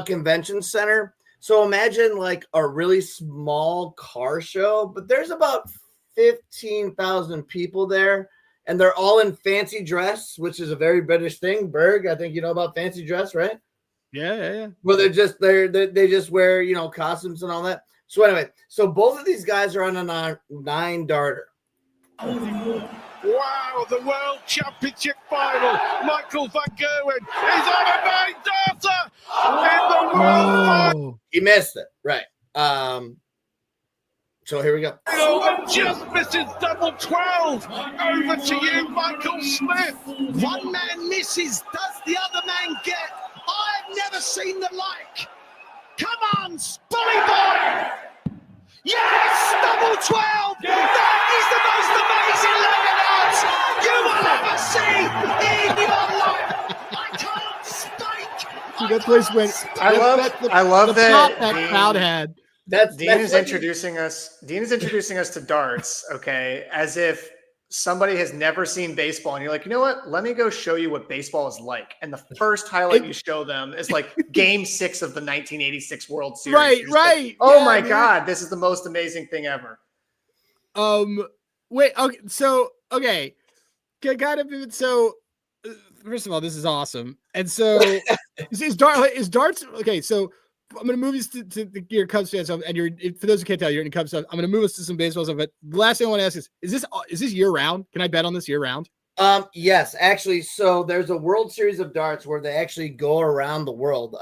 convention center. So imagine like a really small car show, but there's about 15,000 people there, and they're all in fancy dress, which is a very British thing. Berg, I think you know about fancy dress, right? Yeah. Well, they just wear costumes and all that. So anyway, so both of these guys are on a 9 darter. Wow, the World Championship final. Michael van Gerwen is on a 9 darter in the World Final. He missed it, right? So here we go. And just misses double 12. Over to you, Michael Smith. One man misses, does the other man get? I've never seen the like. Come on, Spolly boy! Yes, double 12! That is the most amazing lemon you will ever see in your life! I can't speak! See, that place went. I love that crowd had. Dean is introducing us to darts, okay, as if somebody has never seen baseball, and you're like, you know what? Let me go show you what baseball is like. And the first highlight you show them is like Game 6 of the 1986 World Series. Right. Like, oh my God, this is the most amazing thing ever. Wait. Okay. So first of all, this is awesome. And so is darts okay? So I'm going to move this to your Cubs fans, and for those who can't tell, you're in Cubs stuff. I'm going to move us to some baseball stuff. But the last thing I want to ask is this year round? Can I bet on this year round? Yes, actually. So there's a World Series of Darts where they actually go around the world.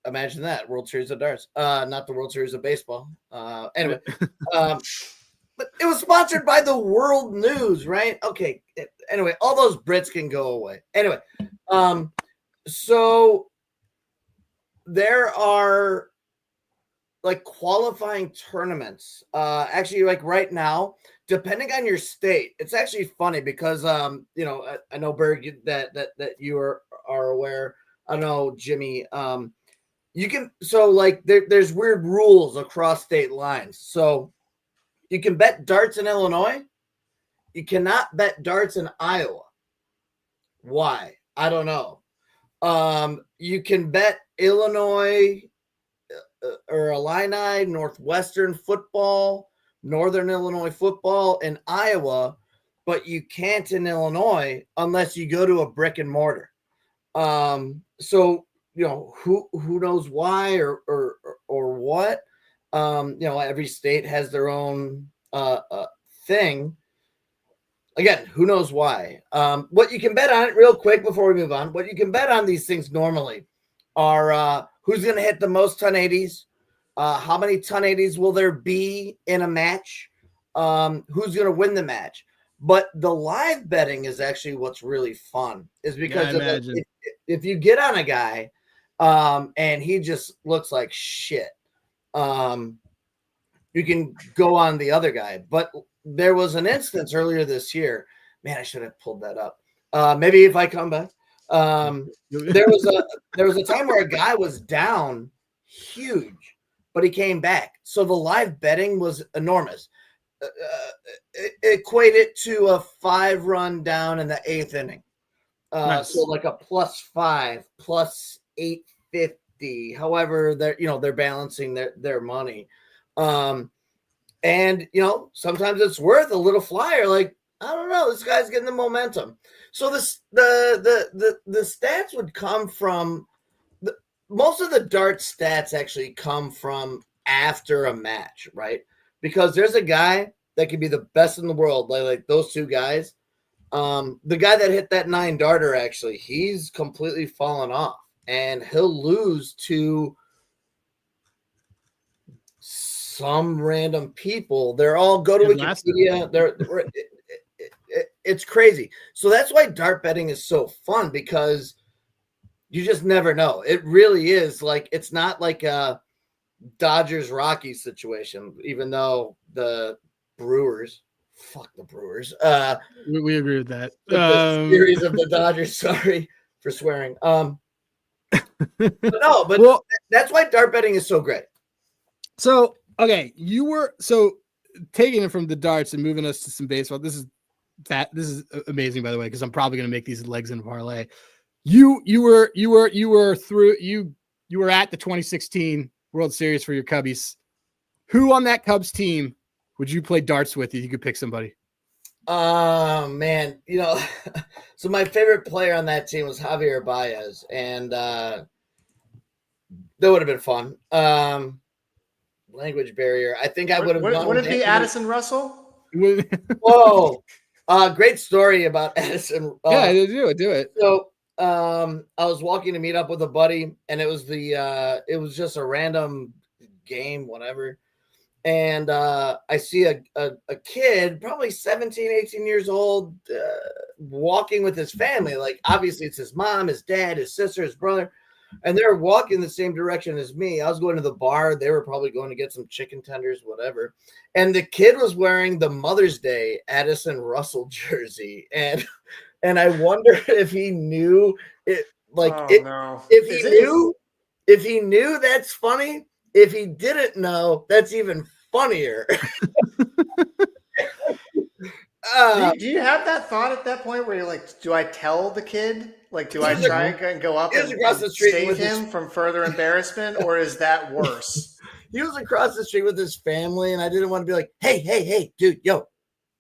Imagine that, World Series of Darts. Not the World Series of Baseball. Anyway, but it was sponsored by the World News, right? Okay. Anyway, all those Brits can go away. Anyway, so there are like qualifying tournaments. Actually, like right now, depending on your state, it's actually funny because I know Berg that you are aware. I know Jimmy. You can there's weird rules across state lines. So you can bet darts in Illinois. You cannot bet darts in Iowa. Why? I don't know. You can bet Illinois or Illini, Northwestern football, Northern Illinois football, and Iowa, but you can't in Illinois unless you go to a brick and mortar. So who knows why or what? Every state has their own thing. Again, who knows why? What you can bet on it real quick before we move on. What you can bet on these things normally are who's going to hit the most 1080s, how many 1080s will there be in a match, who's going to win the match. But the live betting is actually what's really fun, is because if you get on a guy and he just looks like shit, you can go on the other guy. But there was an instance earlier this year. Man, I should have pulled that up. Maybe if I come back. There was a time where a guy was down huge, but he came back. So the live betting was enormous. Equate it to a 5-run down in the 8th inning. Nice. So like a +5, +850. However, they're balancing their money. And sometimes it's worth a little flyer. Like, I don't know, this guy's getting the momentum. So the stats would come from most of the dart stats actually come from after a match, right? because there's a guy that could be the best in the world, like those two guys. The guy that hit that 9 darter, actually, he's completely fallen off, and he'll lose to some random people. They're all go to Wikipedia. It's crazy. So that's why dart betting is so fun, because you just never know. It really is like, it's not like a Dodgers Rockies situation, even though the Brewers, fuck the Brewers. We agree with that. The series of the Dodgers. Sorry for swearing. But well, that's why dart betting is so great. So, okay, taking it from the darts and moving us to some baseball. This is amazing, by the way, because I'm probably going to make these legs in a parlay. You were at the 2016 World Series for your Cubbies. Who on that Cubs team would you play darts with if you could pick somebody? Man, so my favorite player on that team was Javier Baez, and that would have been fun. Language barrier. I think I would have. Would it be Addison Russell? Whoa, great story about Addison. Yeah, do it. So, I was walking to meet up with a buddy, and it was just a random game, whatever. And I see a kid, probably 17, 18 years old, walking with his family. Like, obviously, it's his mom, his dad, his sister, his brother. And they're walking the same direction as me. I was going to the bar. They were probably going to get some chicken tenders, whatever. And the kid was wearing the Mother's Day Addison Russell jersey. And I wonder if he knew it. Like, no. If he knew, that's funny. If he didn't know, that's even funnier. Do you have that thought at that point where you're like, do I tell the kid? Like, do I try and go up and save him from further embarrassment, or is that worse? He was across the street with his family, and I didn't want to be like, hey, dude, yo,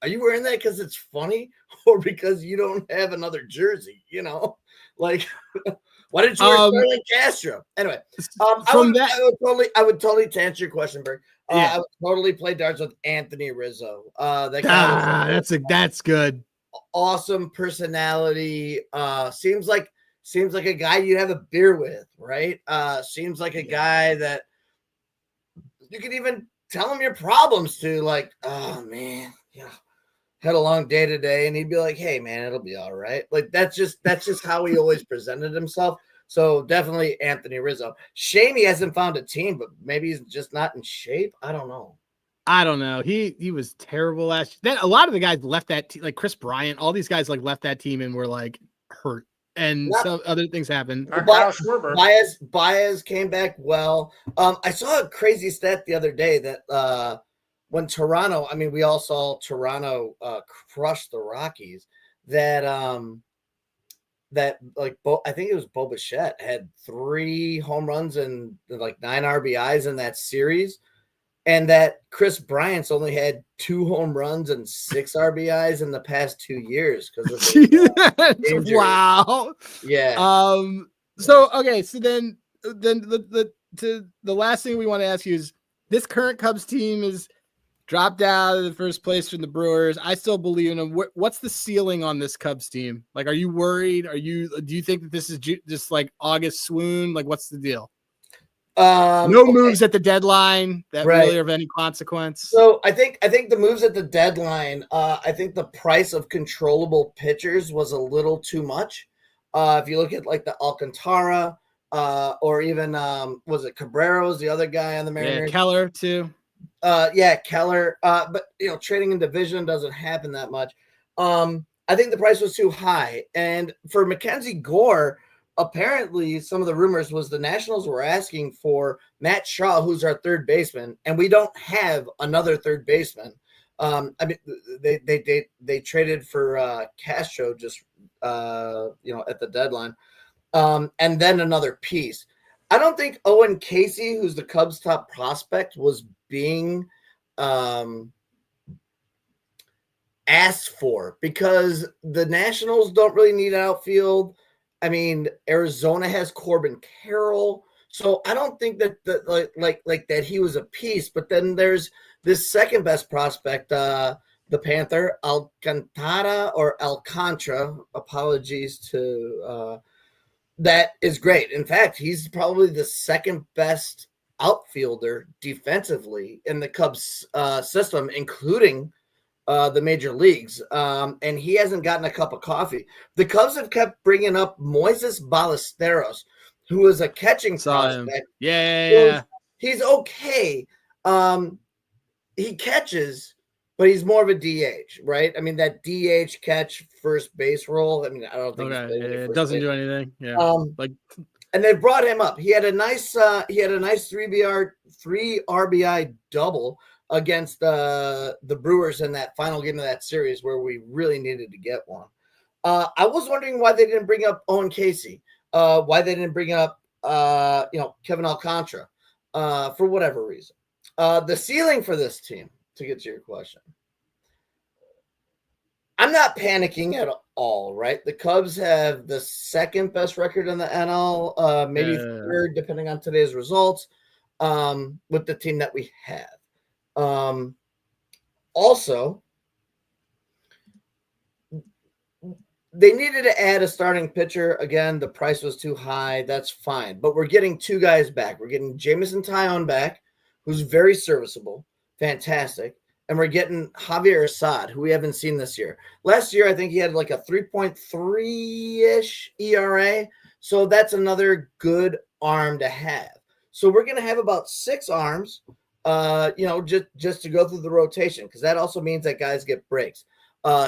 are you wearing that because it's funny or because you don't have another jersey? Like, why didn't you wear Sterling Castro? Anyway, I would totally to answer your question, Berg. I would totally play darts with Anthony Rizzo. That's good. Awesome personality. Seems like a guy you'd have a beer with, right? Seems like a guy that you can even tell him your problems to, like, oh man, had a long day today, and he'd be like, hey man, it'll be all right. Like, that's just how he always presented himself. So definitely Anthony Rizzo. Shame he hasn't found a team, but maybe he's just not in shape. I don't know. He was terrible last year. Then a lot of the guys left that team, like Chris Bryant, all these guys like left that team and were like hurt. And some other things happened. Baez came back well. I saw a crazy stat the other day that when Toronto, we all saw Toronto crush the Rockies, that I think it was Bo Bichette had 3 home runs and like 9 RBIs in that series, and that Chris Bryant's only had 2 home runs and 6 RBIs in the past 2 years because of his wow. Yeah. So okay, so then the last thing we want to ask you is, this current Cubs team is dropped out of the first place from the Brewers. I still believe in them. What's the ceiling on this Cubs team? Like, are you worried? Do you think that this is just like August swoon? Like, what's the deal? Moves at the deadline that really are of any consequence. So I think the moves at the deadline, I think the price of controllable pitchers was a little too much. If you look at like the Alcantara, or even was it Cabrero's the other guy on the Mariners? Yeah, Keller too. Keller. But trading in division doesn't happen that much. I think the price was too high. And for Mackenzie Gore, apparently some of the rumors was the Nationals were asking for Matt Shaw, who's our third baseman, and we don't have another third baseman. They traded for Castro just at the deadline. And then another piece. I don't think Owen Casey, who's the Cubs' top prospect, was being asked for, because the Nationals don't really need an outfield. Arizona has Corbin Carroll. So I don't think that like that he was a piece. But then there's this second best prospect, the Panther, Alcantara or Alcantara. Apologies to that is great. In fact, he's probably the second best outfielder defensively in the Cubs system, including the major leagues. And he hasn't gotten a cup of coffee. The Cubs have kept bringing up Moises Ballesteros, who is a catching prospect. Yeah. He's okay. He catches, but he's more of a DH, right? I mean, that DH catch first base role. I mean, I don't think it doesn't do anything. Yeah. And they brought him up. He had a nice 3 RBI double against the Brewers in that final game of that series where we really needed to get one. I was wondering why they didn't bring up Owen Casey, why they didn't bring up Kevin Alcantara, for whatever reason. The ceiling for this team, to get to your question, I'm not panicking at all, right? The Cubs have the second best record in the NL, maybe third, depending on today's results, with the team that we have. Also, they needed to add a starting pitcher. Again, the price was too high. That's fine. But we're getting two guys back. We're getting Jameson Taillon back, who's very serviceable, fantastic. And we're getting Javier Assad, who we haven't seen this year. Last year, I think he had like a 3.3-ish ERA. So that's another good arm to have. So we're going to have about 6 arms, just to go through the rotation, because that also means that guys get breaks.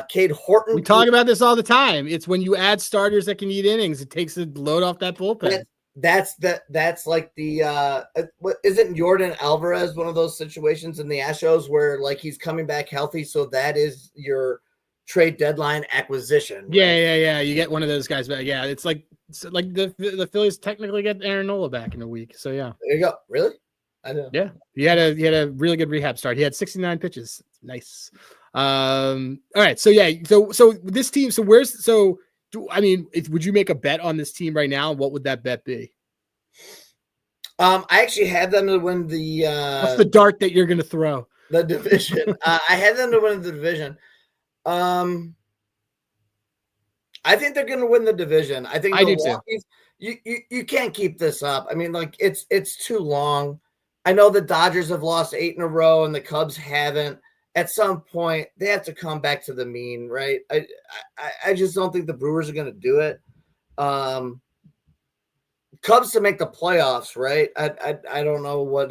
Cade Horton. We talk about this all the time. It's when you add starters that can eat innings, it takes the load off that bullpen. That's like the isn't Jordan Alvarez one of those situations in the Astros where like he's coming back healthy, so that is your trade deadline acquisition, right? Yeah. You get one of those guys back. Yeah, it's like the Phillies technically get Aaron Nola back in a week. So yeah, there you go. Really? I know. Yeah, he had a really good rehab start. He had 69 pitches. Nice. All right. So yeah. So this team. So would you make a bet on this team right now? What would that bet be? I actually had them to win the. What's the dart that you're going to throw? The division. I had them to win the division. I think they're going to win the division. I think I do too. You can't keep this up. I mean, like it's too long. I know the Dodgers have lost 8 in a row and the Cubs haven't. At some point, they have to come back to the mean, right? I just don't think the Brewers are going to do it. Cubs to make the playoffs, right? I don't know what.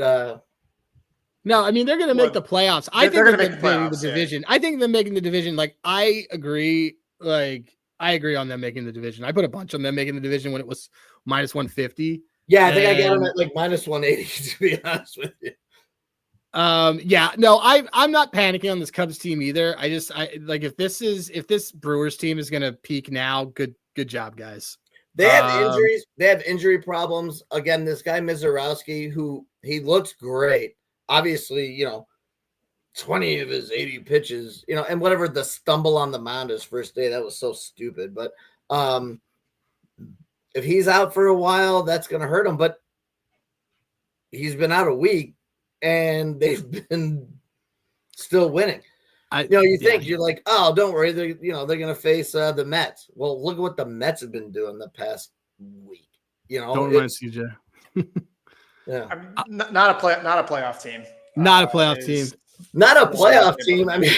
No, I mean they're going to make the playoffs. I think they're going to make the division. Yeah. I think them making the division. Like I agree. I agree on them making the division. I put a bunch on them making the division when it was minus 150. Yeah, I think I got them at like minus 180. To be honest with you. Yeah, no, I'm not panicking on this Cubs team either. I like if this Brewers team is gonna peak now, good job, guys. They have injuries, they have injury problems. Again, this guy Mizorowski, who he looks great. Obviously, 20 of his 80 pitches, and whatever the stumble on the mound his first day, that was so stupid. But if he's out for a while, that's gonna hurt him. But he's been out a week. And they've been still winning. You're like, oh, don't worry, they're going to face the Mets. Well, look at what the Mets have been doing the past week. Don't mind CJ. Yeah, not a playoff team. Not a playoff team. Not a playoff team. I mean,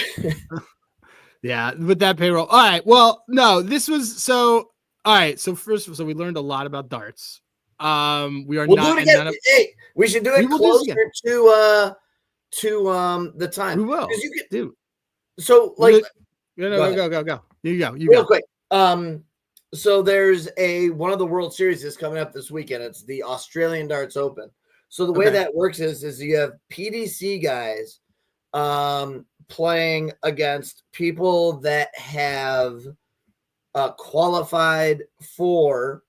yeah, with that payroll. All right. Well, no, this was so. All right. So first, we learned a lot about darts. We are we'll not. Do it again. Hey, we should do it closer to the time. We will. Dude. So like, go. You go. Real quick. So there's one of the World Series is coming up this weekend. It's the Australian Darts Open. So the way that works is you have PDC guys playing against people that have qualified for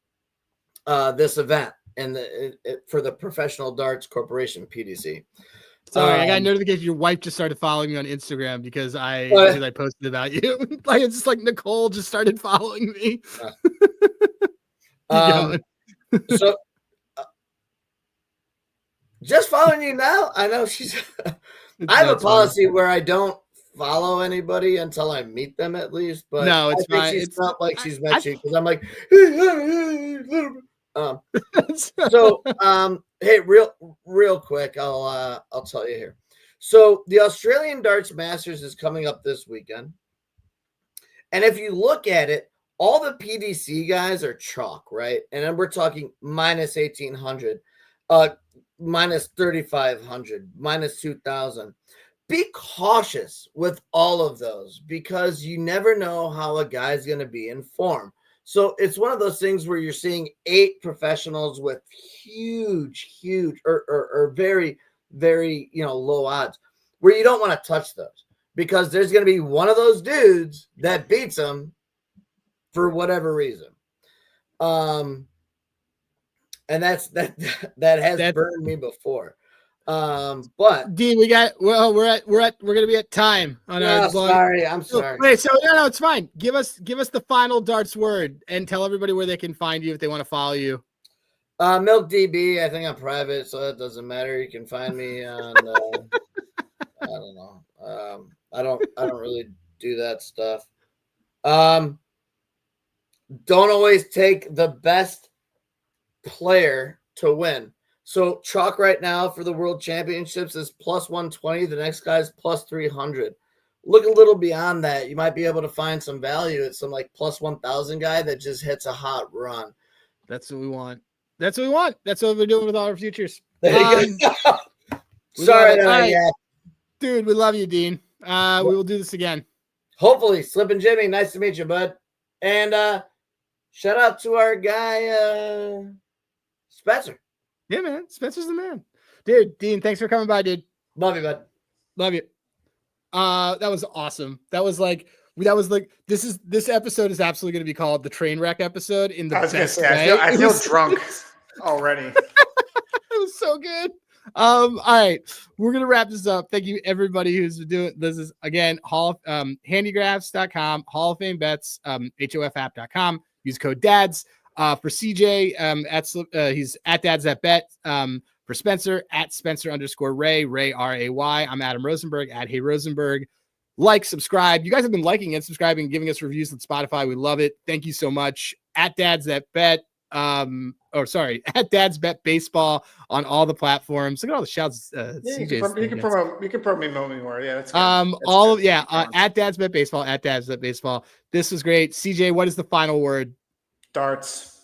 this event and for the Professional Darts Corporation, PDC. Sorry, I got a notification. Your wife just started following me on Instagram because I posted about you. Like it's just like Nicole just started following me. So Just following you now. I know she's. I have a That's policy where I don't follow anybody until I meet them at least. But No, I it's think fine. she's It's felt like she's met I- you because I'm like, so hey, real quick, I'll tell you here. So the Australian Darts Masters is coming up this weekend, and if you look at it, all the PDC guys are chalk, right? And then we're talking minus 1,800, minus 3,500, minus 2,000. Be cautious with all of those because you never know how a guy's going to be in form. So it's one of those things where you're seeing 8 professionals with huge, or very, very, low odds where you don't want to touch those because there's going to be one of those dudes that beats them for whatever reason. And that has burned me before. But Dean, we're gonna be at time on our blog. sorry, I'm sorry. Wait, so no, it's fine. Give us the final darts word and tell everybody where they can find you if they want to follow you. Milk DB, I think I'm private, so it doesn't matter. You can find me on I don't know. I don't really do that stuff. Don't always take the best player to win. So chalk right now for the World Championships is plus 120. The next guy's plus 300. Look a little beyond that. You might be able to find some value at some like plus 1,000 guy that just hits a hot run. That's what we want. That's what we're doing with all our futures. There you go. Sorry, dude. We love you, Dean. We will do this again. Hopefully, Slip and Jimmy. Nice to meet you, bud. And shout out to our guy, Spencer. Yeah, man. Spencer's the man. Dude, Dean, thanks for coming by, dude. Love you, bud. Love you. That was awesome. That was like this episode is absolutely going to be called the train wreck episode in the I was going to best say, way. I feel drunk already. It was so good. All right, we're gonna wrap this up. Thank you everybody who's doing this. Is again handigraphs.com, Hall of Fame Bets, HOFapp.com. Use code DADS. For CJ, he's at Dads That Bet. For Spencer, at Spencer_Ray, Ray RAY. I'm Adam Rosenberg at Hey Rosenberg. Like, subscribe. You guys have been liking and subscribing, giving us reviews on Spotify. We love it. Thank you so much. At Dads That Bet. At Dad's Bet Baseball on all the platforms. Look at all the shouts. You can promote me more. Yeah, that's good. At Dad's Bet Baseball. At Dad's Bet Baseball. This was great. CJ, what is the final word? Darts.